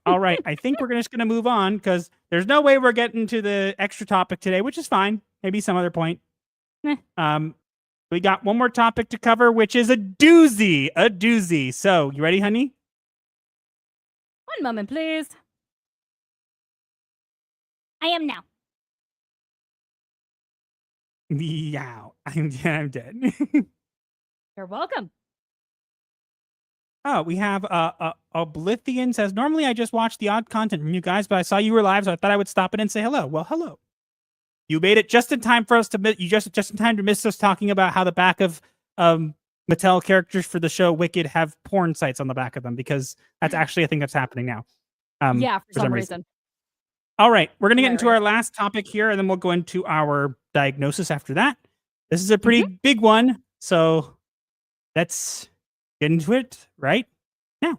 All right. I think we're just going to move on because there's no way we're getting to the extra topic today, which is fine. Maybe some other point. We got one more topic to cover, which is a doozy. A doozy. So, you ready, honey? One moment, please. I am now. Yeah, I'm dead. You're welcome. Oh, we have Oblivion says, normally I just watch the odd content from you guys, but I saw you were live, so I thought I would stop in and say hello. Well, hello. You made it just in time for us to just in time to miss us talking about how the back of Mattel characters for the show Wicked have porn sites on the back of them, because that's actually a thing that's happening now. Yeah, for some reason. All right, we're going to get into our last topic here, and then we'll go into our diagnosis after that. This is a pretty big one, so let's get into it right now.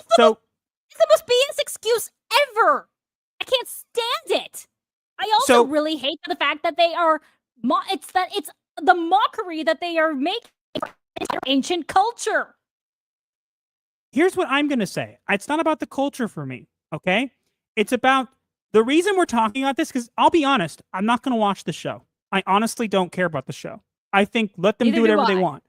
So It's the most BS excuse ever. I can't stand it. I also So- really hate the fact that they are. It's the mockery that they are making for ancient culture. here's what I'm going to say. It's not about the culture for me, okay? It's about the reason we're talking about this, because I'll be honest, I'm not going to watch the show. I honestly don't care about the show. I think let them Neither do do whatever they I. want.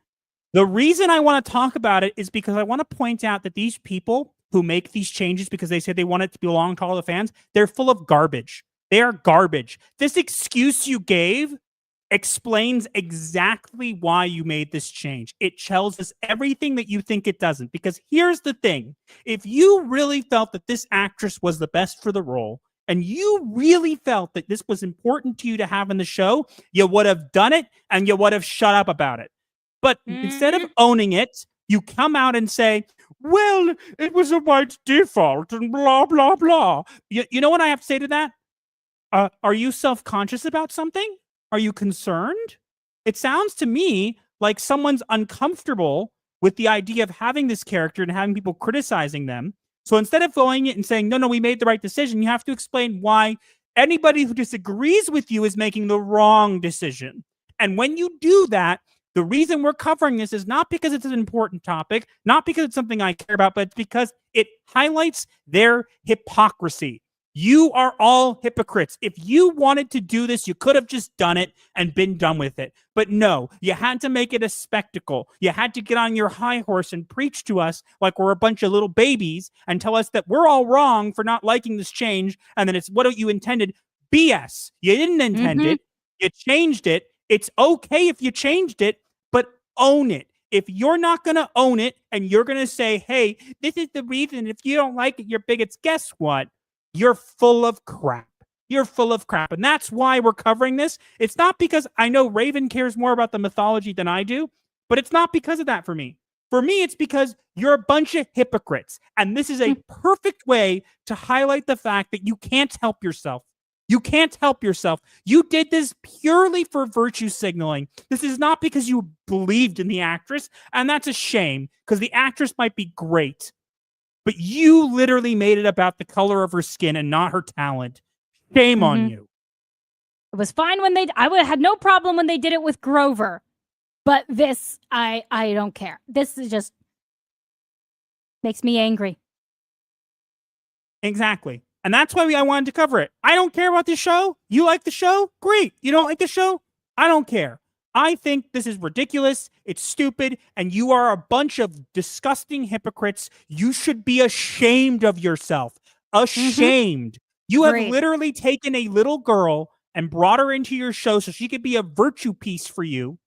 The reason I want to talk about it is because I want to point out that these people who make these changes because they say they want it to belong to all the fans, they're full of garbage. They are garbage. This excuse you gave explains exactly why you made this change. It tells us everything that you think it doesn't. Because here's the thing. If you really felt that this actress was the best for the role, and you really felt that this was important to you to have in the show, you would have done it and you would have shut up about it. But instead of owning it, you come out and say, well, it was a white default and blah, blah, blah. You know what I have to say to that? Are you self-conscious about something? Are you concerned? It sounds to me like someone's uncomfortable with the idea of having this character and having people criticizing them. So instead of going it and saying, no, we made the right decision, you have to explain why anybody who disagrees with you is making the wrong decision. And when you do that, the reason we're covering this is not because it's an important topic, not because it's something I care about, but it's because it highlights their hypocrisy. You are all hypocrites. If you wanted to do this, you could have just done it and been done with it. But no, you had to make it a spectacle. You had to get on your high horse and preach to us like we're a bunch of little babies and tell us that we're all wrong for not liking this change and then it's what you intended. BS. You didn't intend it. You changed it. It's okay if you changed it, but own it. If you're not going to own it and you're going to say, hey, this is the reason, if you don't like it, you're bigots, guess what? You're full of crap. You're full of crap. And that's why we're covering this. It's not because I know Raven cares more about the mythology than I do, but it's not because of that for me. For me, it's because you're a bunch of hypocrites. And this is a perfect way to highlight the fact that you can't help yourself. You can't help yourself. You did this purely for virtue signaling. This is not because you believed in the actress. And that's a shame because the actress might be great. But you literally made it about the color of her skin and not her talent. Shame on you. It was fine when I would have had no problem when they did it with Grover. But this, I don't care. This is just makes me angry. Exactly. And that's why I wanted to cover it. I don't care about the show. You like the show? Great. You don't like the show? I don't care. I think this is ridiculous. It's stupid. And you are a bunch of disgusting hypocrites. You should be ashamed of yourself. Ashamed. You have literally taken a little girl and brought her into your show so she could be a virtue piece for you.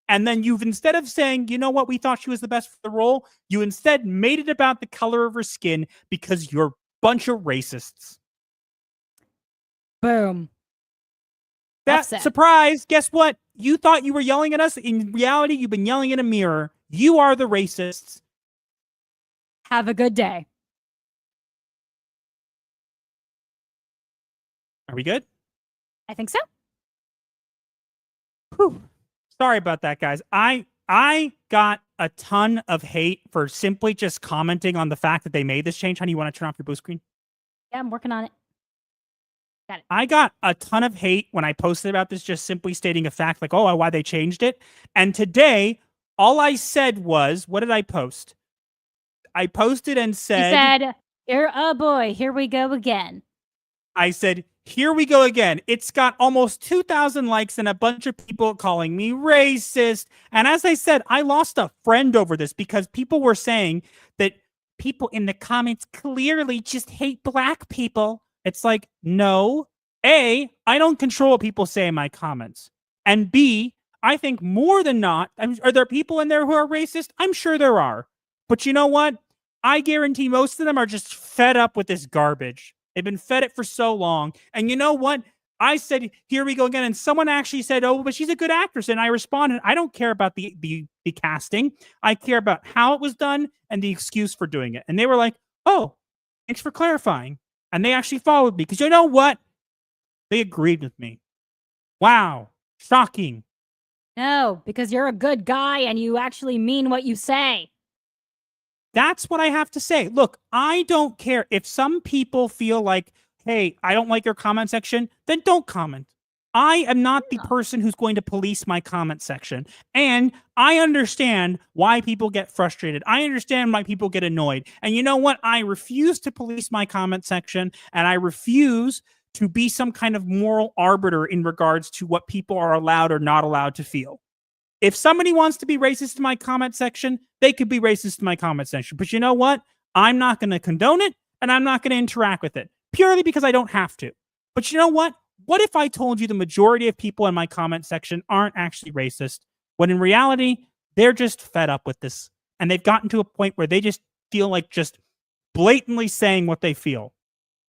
And then you've, instead of saying, you know what, we thought she was the best for the role, you instead made it about the color of her skin because you're a bunch of racists. Boom. That surprise, guess what? You thought you were yelling at us. In reality, you've been yelling in a mirror. You are the racists. Have a good day. Are we good? I think so. Whew. Sorry about that, guys. I got a ton of hate for simply just commenting on the fact that they made this change. Honey, you want to turn off your blue screen? Yeah, I'm working on it. Got it. I got a ton of hate when I posted about this, just simply stating a fact like, oh, why they changed it. And today, all I said was, what did I post? I posted and said... You said, oh boy, here we go again. I said, here we go again. It's got almost 2,000 likes and a bunch of people calling me racist. And as I said, I lost a friend over this because people were saying that people in the comments clearly just hate black people. It's like, no. A, I don't control what people say in my comments. And B, I think more than not, are there people in there who are racist? I'm sure there are. But you know what? I guarantee most of them are just fed up with this garbage. They've been fed it for so long. And you know what? I said, here we go again. And someone actually said, oh, but she's a good actress. And I responded, I don't care about the casting. I care about how it was done and the excuse for doing it. And they were like, oh, thanks for clarifying. And they actually followed me because you know what? They agreed with me. Wow. Shocking. No, because you're a good guy and you actually mean what you say. That's what I have to say. Look, I don't care if some people feel like, hey, I don't like your comment section, then don't comment. I am not the person who's going to police my comment section. And I understand why people get frustrated. I understand why people get annoyed. And you know what? I refuse to police my comment section, and I refuse to be some kind of moral arbiter in regards to what people are allowed or not allowed to feel. If somebody wants to be racist in my comment section, they could be racist in my comment section. But you know what? I'm not going to condone it, and I'm not going to interact with it, purely because I don't have to. But you know what? What if I told you the majority of people in my comment section aren't actually racist, when in reality, they're just fed up with this, and they've gotten to a point where they just feel like just blatantly saying what they feel.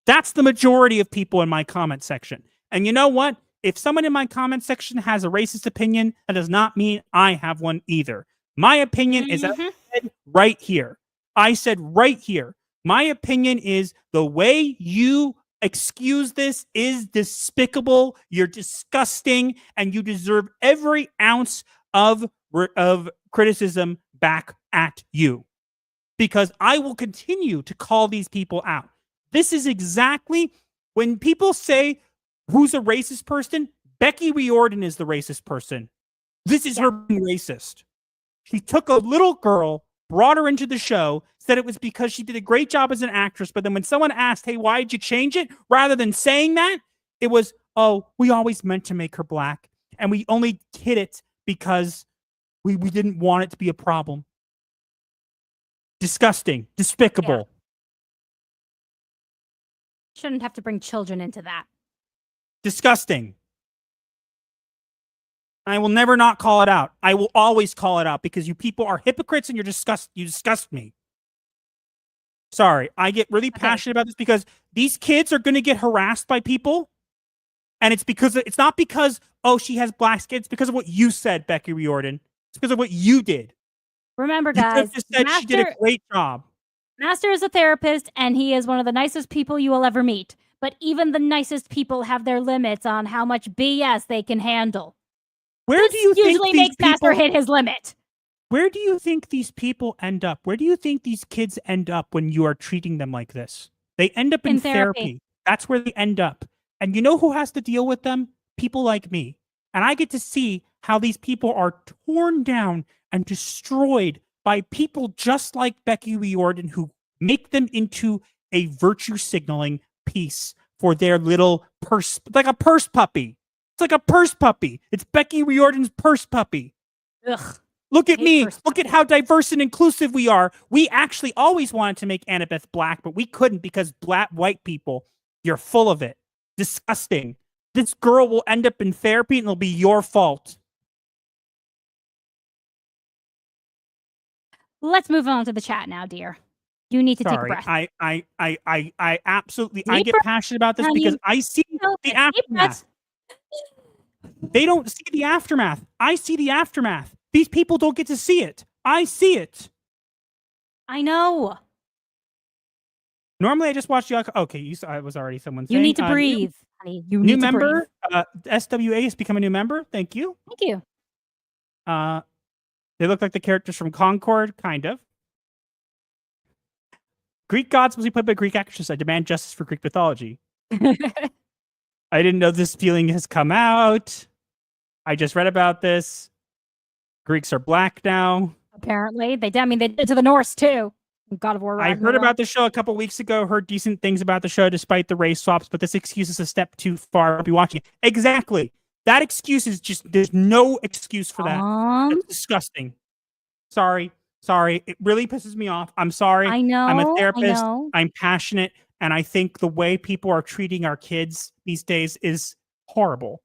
That's the majority of people in my comment section. And you know what? If someone in my comment section has a racist opinion, that does not mean I have one either. My opinion is as I said right here. I said right here. My opinion is the way you excuse this is despicable. You're disgusting, and you deserve every ounce of criticism back at you. Because I will continue to call these people out. This is exactly when people say, who's a racist person? Becky Riordan is the racist person. This is her being racist. She took a little girl, brought her into the show, said it was because she did a great job as an actress, but then when someone asked, hey, why did you change it? Rather than saying that, it was, oh, we always meant to make her black, and we only hid it because we didn't want it to be a problem. Disgusting. Despicable. Shouldn't have to bring children into that. Disgusting. I will never not call it out. I will always call it out because you people are hypocrites and you disgust me. Sorry, I get really passionate about this because these kids are going to get harassed by people, and it's not because, oh, she has black skin. It's because of what you said, Becky Riordan. It's because of what you did. Remember, guys, you just said she did a great job. Master is a therapist, and he is one of the nicest people you will ever meet. But even the nicest people have their limits on how much BS they can handle. Where do you think usually makes Master hit his limit? Where do you think these people end up? Where do you think these kids end up when you are treating them like this? They end up in therapy. That's where they end up. And you know who has to deal with them? People like me. And I get to see how these people are torn down and destroyed by people just like Becky Riordan, who make them into a virtue signaling piece for their little purse, like a purse puppy. It's like a purse puppy. It's Becky Riordan's purse puppy. Ugh. Look at me. Look at how diverse and inclusive we are. We actually always wanted to make Annabeth black, but we couldn't because black white people, you're full of it. Disgusting. This girl will end up in therapy and it'll be your fault. Let's move on to the chat now, dear. You need to take a breath. I absolutely, I get passionate about this because I see the aftermath. They don't see the aftermath. I see the aftermath. These people don't get to see it. I see it. I know. Normally, I just watch the. Okay, I was already someone saying. You need to breathe, honey. You need new to member. breathe. SWA has become a new member. Thank you. Thank you. They look like the characters from Concord, kind of. Greek gods must be played by Greek actresses. I demand justice for Greek mythology. I didn't know this feeling has come out. I just read about this. Greeks are black now. Apparently. They did it to the Norse, too. God of War. I heard about the show a couple weeks ago, heard decent things about the show despite the race swaps, but this excuse is a step too far. I'll be watching it. Exactly. That excuse is just, there's no excuse for that. It's disgusting. Sorry. It really pisses me off. I'm sorry. I know. I'm a therapist. I'm passionate. And I think the way people are treating our kids these days is horrible.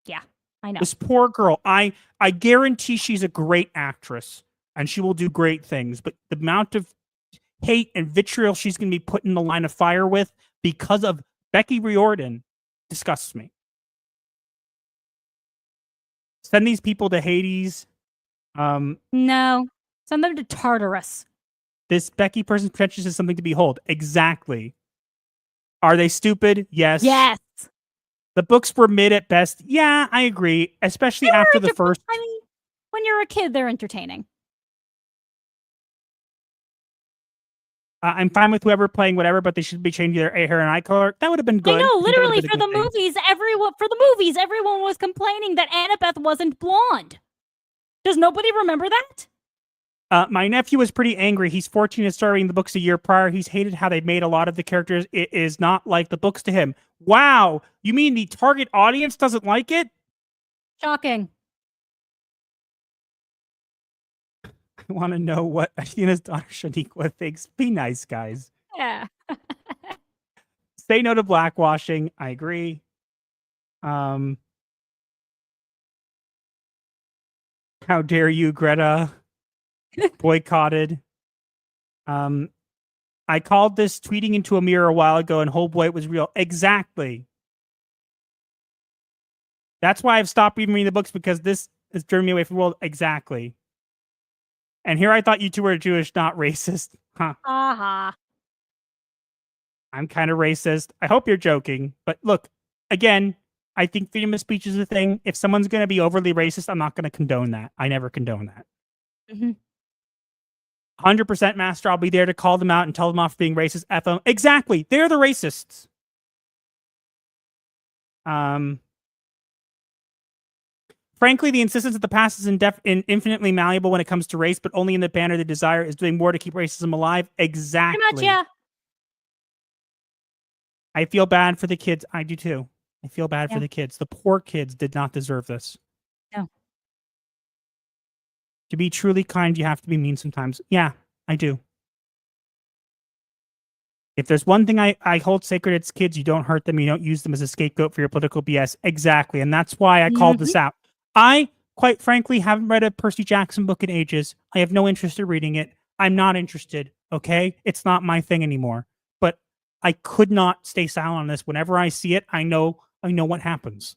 Yeah, I know. This poor girl, I guarantee she's a great actress and she will do great things. But the amount of hate and vitriol she's going to be put in the line of fire with because of Becky Riordan disgusts me. Send these people to Hades. No. Send them to Tartarus. This Becky person's pretentious is something to behold. Exactly. Are they stupid? Yes. Yes. The books were mid at best. Yeah, I agree. Especially after the first. I mean, when you're a kid, they're entertaining. I'm fine with whoever playing whatever, but they should be changing their hair and eye color. That would have been good. I know, think that would've literally been a for the good thing. movies, everyone was complaining that Annabeth wasn't blonde. Does nobody remember that? My nephew was pretty angry. He's 14 and starting the books a year prior. He's hated how they made a lot of the characters. It is not like the books to him. Wow. You mean the target audience doesn't like it? Shocking. I want to know what Athena's daughter Shaniqua thinks. Be nice, guys. Yeah. Say no to blackwashing. I agree. How dare you, Greta? Boycotted. I called this tweeting into a mirror a while ago, and oh boy, it was real. Exactly. That's why I've stopped even reading the books, because this is turning me away from the world. Exactly. And here I thought you two were Jewish, not racist. Huh. Aha. I'm kind of racist. I hope you're joking. But look, again, I think freedom of speech is a thing. If someone's going to be overly racist, I'm not going to condone that. I never condone that. Mhm. 100% master. I'll be there to call them out and tell them off for being racist. F them. Exactly. They're the racists. Frankly, the insistence that the past is infinitely malleable when it comes to race, but only in the banner the desire is doing more to keep racism alive. Exactly. Pretty much, yeah. I feel bad for the kids. I do too. I feel bad Yeah. for the kids. The poor kids did not deserve this. No. To be truly kind, you have to be mean sometimes. Yeah, I do. If there's one thing I hold sacred, it's kids. You don't hurt them. You don't use them as a scapegoat for your political BS. Exactly. And that's why I called this out. I, quite frankly, haven't read a Percy Jackson book in ages. I have no interest in reading it. I'm not interested. Okay? It's not my thing anymore. But I could not stay silent on this. Whenever I see it, I know what happens.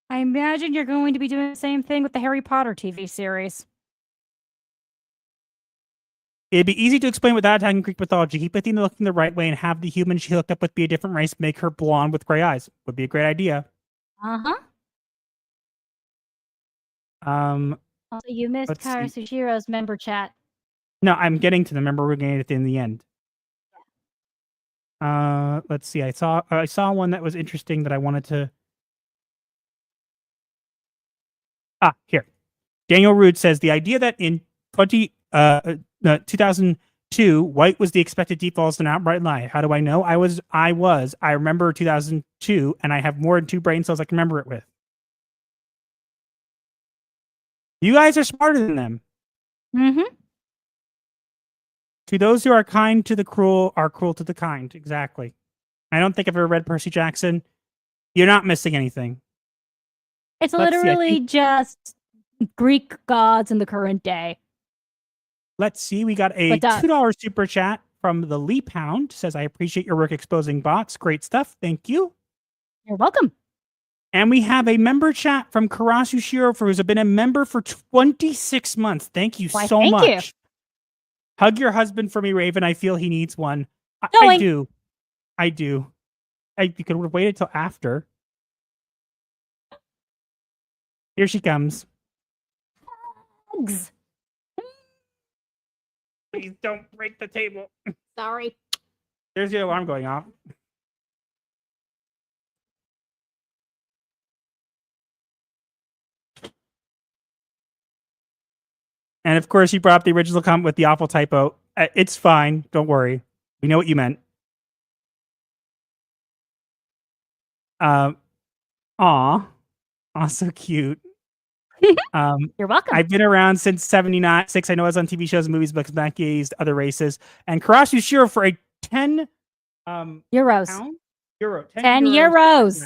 I imagine you're going to be doing the same thing with the Harry Potter TV series. It'd be easy to explain without attacking Greek mythology. Keep Athena looking the right way and have the human she hooked up with be a different race. Make her blonde with gray eyes. Would be a great idea. Uh-huh. Also, you missed Let's see. Kara Sushiro's member chat. No, I'm getting to them. Remember, we're getting it in the end. Let's see. I saw one that was interesting that I wanted to. Here. Daniel Rood says the idea that in 2002, white was the expected default is an outright lie. How do I know? I remember 2002, and I have more than 2 brain cells I can remember it with. You guys are smarter than them. Mm-hmm. To those who are kind to the cruel are cruel to the kind. Exactly. I don't think I've ever read Percy Jackson. You're not missing anything. It's Let's see, literally just Greek gods in the current day. Let's see. We got a $2 super chat from the Leap Hound. Says, I appreciate your work exposing bots. Great stuff. Thank you. You're welcome. And we have a member chat from Karasu Shiro, who's been a member for 26 months. Thank you so much. You. Hug your husband for me, Raven. I feel he needs one. I do. You could have waited till after. Here she comes. Hugs. Please don't break the table. Sorry. There's the alarm going off. And of course, you brought up the original comment with the awful typo. It's fine. Don't worry. We know what you meant. Aw, so cute. You're welcome. I've been around since 79. I know I was on TV shows and movies, but back used other races. And Karasu Shiro for a 10 euros. Pound? 10 euros.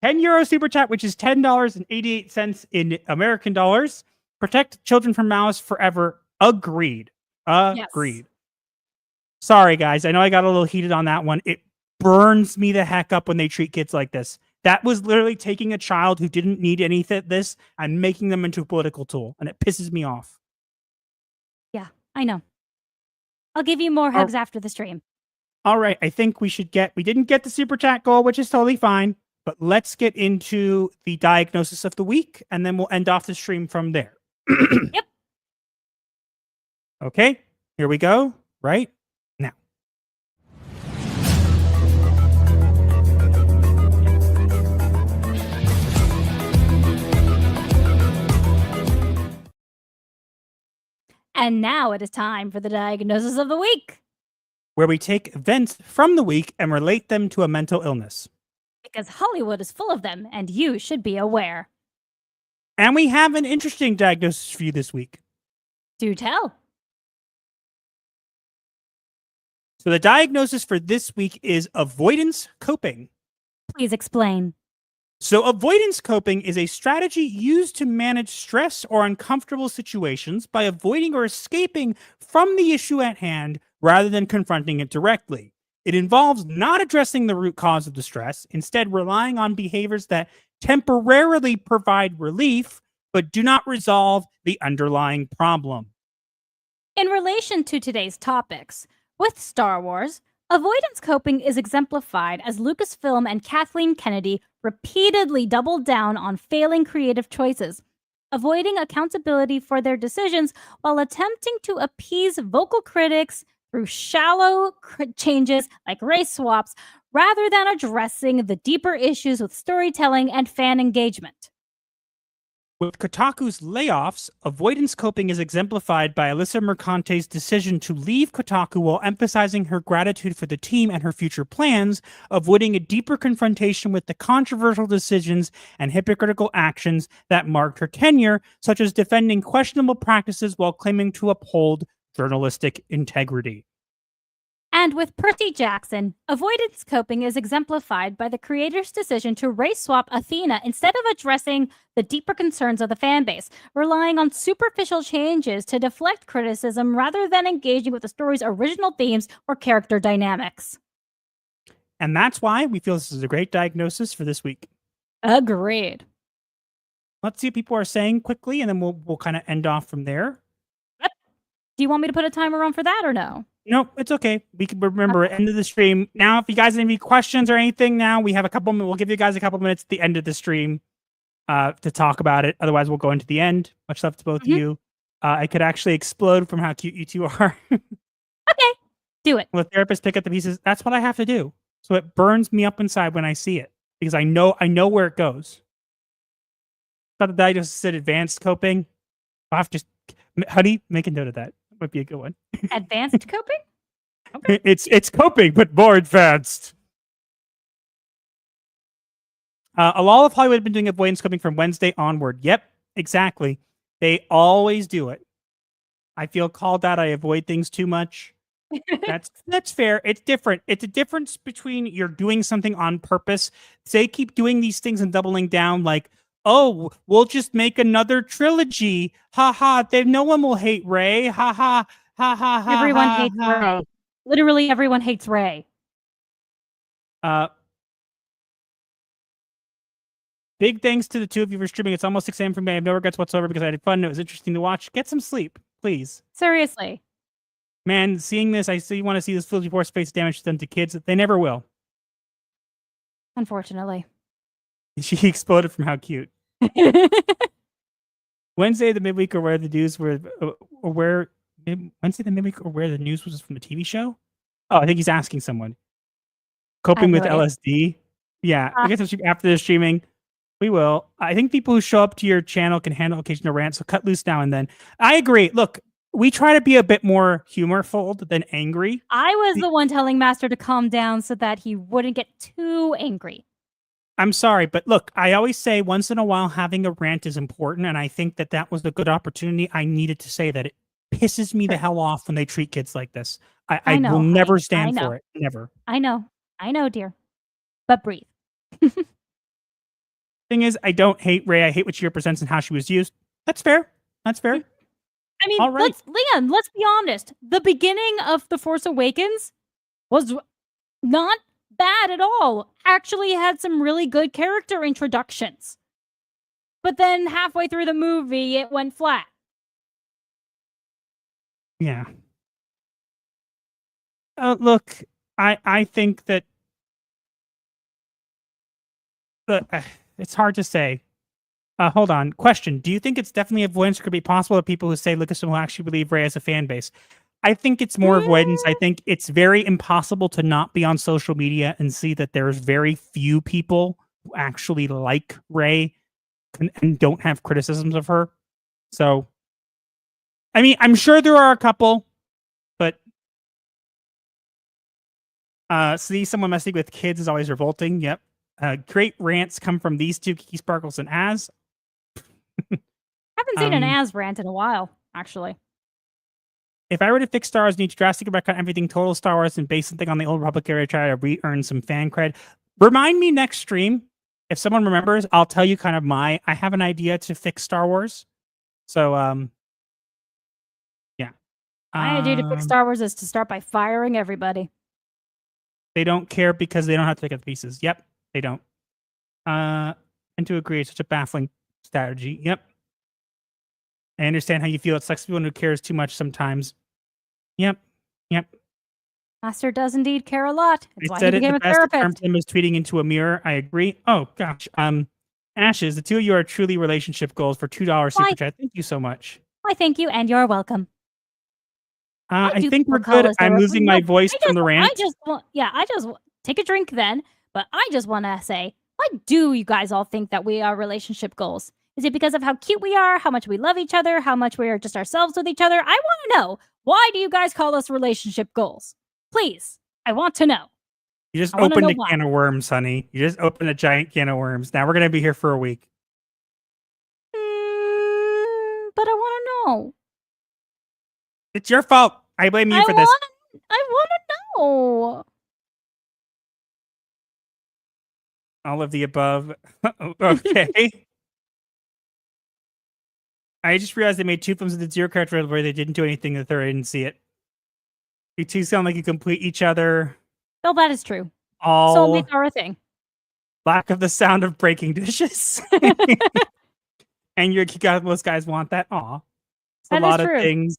10 euro super chat, which is $10.88 in American dollars. Protect children from malice forever. Agreed. Agreed. Yes. Sorry, guys. I know I got a little heated on that one. It burns me the heck up when they treat kids like this. That was literally taking a child who didn't need any of this and making them into a political tool. And it pisses me off. Yeah, I know. I'll give you more hugs after the stream. All right. I think we didn't get the super chat goal, which is totally fine. But let's get into the diagnosis of the week, and then we'll end off the stream from there. Yep. Okay, here we go. Right now. And now it is time for the diagnosis of the week. where we take events from the week and relate them to a mental illness. Because Hollywood is full of them, and you should be aware. And we have an interesting diagnosis for you this week. Do tell. So the diagnosis for this week is avoidance coping. Please explain. So avoidance coping is a strategy used to manage stress or uncomfortable situations by avoiding or escaping from the issue at hand rather than confronting it directly. It involves not addressing the root cause of the stress, instead relying on behaviors that temporarily provide relief, but do not resolve the underlying problem. In relation to today's topics, with Star Wars, avoidance coping is exemplified as Lucasfilm and Kathleen Kennedy repeatedly doubled down on failing creative choices, avoiding accountability for their decisions while attempting to appease vocal critics through shallow changes like race swaps, rather than addressing the deeper issues with storytelling and fan engagement. With Kotaku's layoffs, avoidance coping is exemplified by Alyssa Mercante's decision to leave Kotaku while emphasizing her gratitude for the team and her future plans, avoiding a deeper confrontation with the controversial decisions and hypocritical actions that marked her tenure, such as defending questionable practices while claiming to uphold journalistic integrity. And with Percy Jackson, avoidance coping is exemplified by the creator's decision to race swap Athena instead of addressing the deeper concerns of the fanbase, relying on superficial changes to deflect criticism rather than engaging with the story's original themes or character dynamics. And that's why we feel this is a great diagnosis for this week. Agreed. Let's see what people are saying quickly, and then we'll kind of end off from there. Do you want me to put a timer on for that or no? Nope, it's okay. We can remember end of the stream. Now, if you guys have any questions or anything now, we have a couple minutes. We'll give you guys a couple minutes at the end of the stream to talk about it. Otherwise, we'll go into the end. Much love to both of you. I could actually explode from how cute you two are. Okay, do it. Will the therapist pick up the pieces? That's what I have to do. So it burns me up inside when I see it because I know where it goes. Thought that I just said advanced coping. I'll have to just, honey, make a note of that. Might be a good one. Advanced coping? Okay. It's coping, but more advanced. A lot of Hollywood have been doing avoidance coping from Wednesday onward. Yep, exactly. They always do it. I feel called out. I avoid things too much. That's fair. It's different. It's a difference between you're doing something on purpose. They keep doing these things and doubling down like, oh, we'll just make another trilogy. Ha ha. No one will hate Rey. Ha ha. Ha ha ha. Everyone hates Rey. Literally everyone hates Rey. Big thanks to the two of you for streaming. It's almost 6 a.m. for me. I have no regrets whatsoever because I had fun and it was interesting to watch. Get some sleep, please. Seriously. Man, seeing this, I see you want to see this Trilogy Force face damage done to kids. They never will. Unfortunately. She exploded from how cute. Wednesday the midweek or where the news were Wednesday the midweek or where the news was from the TV show? Oh, I think he's asking someone. Coping with LSD. Yeah, I guess after the streaming, we will. I think people who show up to your channel can handle occasional rants, so cut loose now and then. I agree. Look, we try to be a bit more humorful than angry. I was the one telling Master to calm down so that he wouldn't get too angry. I'm sorry, but look, I always say once in a while having a rant is important, and I think that was a good opportunity. I needed to say that. It pisses me the hell off when they treat kids like this. I will never stand for it. Never. I know, dear. But breathe. Thing is, I don't hate Rey. I hate what she represents and how she was used. That's fair. That's fair. I mean, all right. let's be honest. The beginning of The Force Awakens was not bad at all. Actually had some really good character introductions. But then halfway through the movie, it went flat. Yeah. Look, I think that it's hard to say. Hold on. Question. Do you think it's definitely avoidance or could be possible that people who say Lucasfilm will actually believe Rey as a fan base? I think it's more avoidance. I think it's very impossible to not be on social media and see that there's very few people who actually like Rey and don't have criticisms of her. So I mean, I'm sure there are a couple, but see someone messing with kids is always revolting. Yep. Great rants come from these two, Kiki Sparkles and Az. Haven't seen an Az rant in a while, actually. If I were to fix Star Wars, I need to drastically retcon everything total Star Wars and base something on the Old Republic area, try to re-earn some fan cred. Remind me next stream. If someone remembers, I'll tell you kind of I have an idea to fix Star Wars. So, yeah. My idea to fix Star Wars is to start by firing everybody. They don't care because they don't have to pick up the pieces. Yep, they don't. And to agree, it's such a baffling strategy. Yep. I understand how you feel. It sucks for anyone who cares too much sometimes. Yep. Master does indeed care a lot. That's why said he it became the a best. therapist. Term was tweeting into a mirror. I agree. Oh gosh. Ashes, the two of you are truly relationship goals for $2 super chat. Thank you so much. Why, thank you, and you're welcome. I do think we're call good. us I'm therapy. losing my voice from the rant. I just take a drink then. But I just want to say, why do you guys all think that we are relationship goals? Is it because of how cute we are, how much we love each other, how much we are just ourselves with each other? I want to know, why do you guys call us relationship goals? Please, I want to know. You just opened a can of worms, honey. You just opened a giant can of worms. Now we're going to be here for a week. But I want to know. It's your fault. I blame you for this. I want to know. All of the above. Okay. I just realized they made two films with the zero character where they didn't do anything. The third, I didn't see it. You two sound like you complete each other. Well, that is true. All soulmates are a thing. Lack of the sound of breaking dishes. And you got most guys want that. Aw. It's a lot of things.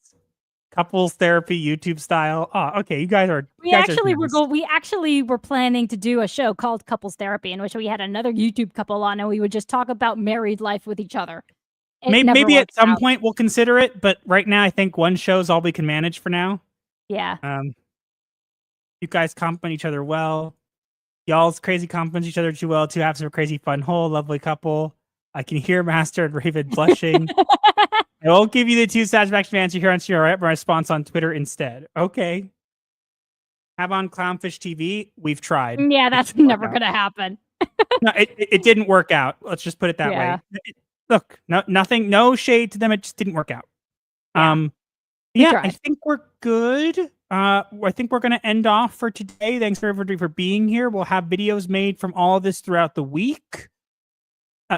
Couples therapy, YouTube style. Oh, okay. You guys are. We actually were planning to do a show called Couples Therapy, in which we had another YouTube couple on, and we would just talk about married life with each other. Maybe at some point we'll consider it, but right now I think one show is all we can manage for now. Yeah. You guys compliment each other well. Y'all's crazy compliments each other too well to have some crazy fun whole lovely couple. I can hear Master and Raven blushing. I won't give you the two satisfaction answer here on CRF, my response on Twitter instead. Okay. Have on Clownfish TV. We've tried. Yeah, that's never going to happen. No, it didn't work out. Let's just put it that way. Look, nothing, no shade to them. It just didn't work out. I think we're good. I think we're going to end off for today. Thanks everybody for being here. We'll have videos made from all of this throughout the week.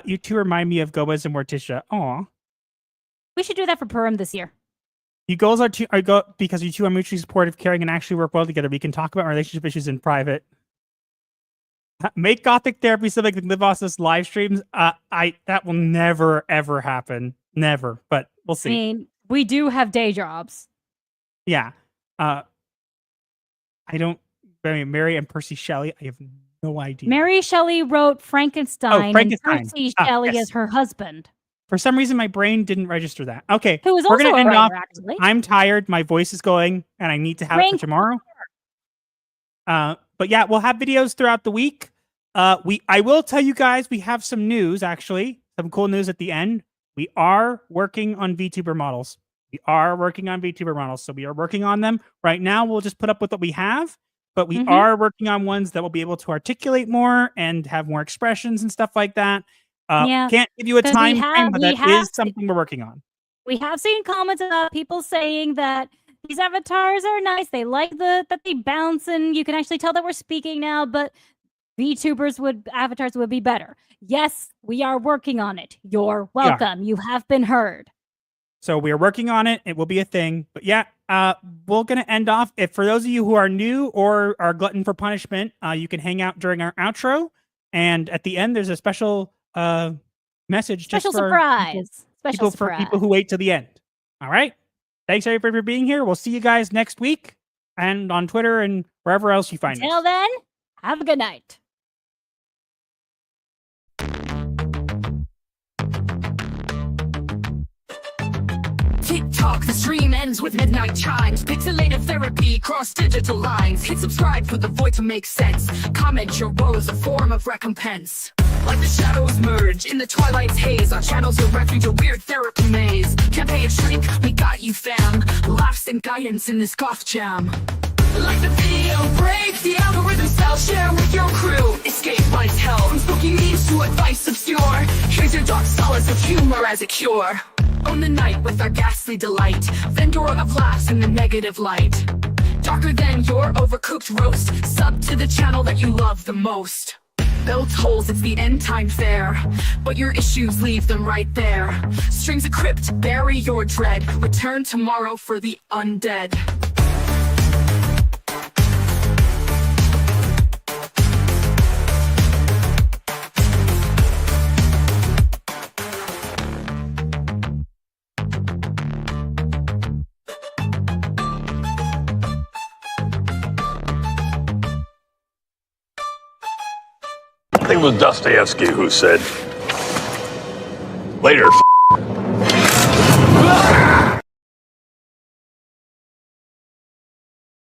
You two remind me of Gomez and Morticia. Aw. We should do that for Purim this year. You goals are because you two are mutually supportive, caring, and actually work well together. We can talk about relationship issues in private. Make Gothic therapy so they can live off this live streams. That will never ever happen. Never. But we'll see. I mean, we do have day jobs. Yeah. Mary and Percy Shelley. I have no idea. Mary Shelley wrote Frankenstein. And Percy Shelley is her husband. For some reason, my brain didn't register that. Okay, who was we're also going to end off. Actually. I'm tired. My voice is going, and I need to have it for tomorrow. But yeah, we'll have videos throughout the week. I will tell you guys, we have some news, actually. Some cool news at the end. We are working on VTuber models. So we are working on them. Right now, we'll just put up with what we have. But we are working on ones that will be able to articulate more and have more expressions and stuff like that. Can't give you a time frame, but that is something we're working on. We have seen comments about people saying that these avatars are nice. They like that they bounce, and you can actually tell that we're speaking now, but avatars would be better. Yes, we are working on it. You're welcome. You have been heard. So we are working on it. It will be a thing. But yeah, we're going to end off. For those of you who are new or are glutton for punishment, you can hang out during our outro. And at the end, there's a special message. Special surprise. For people who wait till the end. All right. Thanks everybody for being here. We'll see you guys next week and on Twitter and wherever else you find us. Until then, have a good night. TikTok, the stream ends with midnight chimes. Pixelated therapy, cross digital lines. Hit subscribe for the void to make sense. Comment your woe as a form of recompense. Like the shadows merge in the twilight's haze. Our channel's your refuge, a weird therapy maze. Can't pay a shrink, we got you fam. Laughs and guidance in this goth jam. Like the video break, the algorithm style, share with your crew. Escape life's hell, from spooky memes to advice obscure. Here's your dark solace of humor as a cure. Own the night with our ghastly delight. Vendor of laughs in the negative light. Darker than your overcooked roast. Sub to the channel that you love the most. Bell tolls, it's the end time fair. But your issues, leave them right there. Strings of crypt, bury your dread. Return tomorrow for the undead. I think it was Dostoevsky who said, "Later,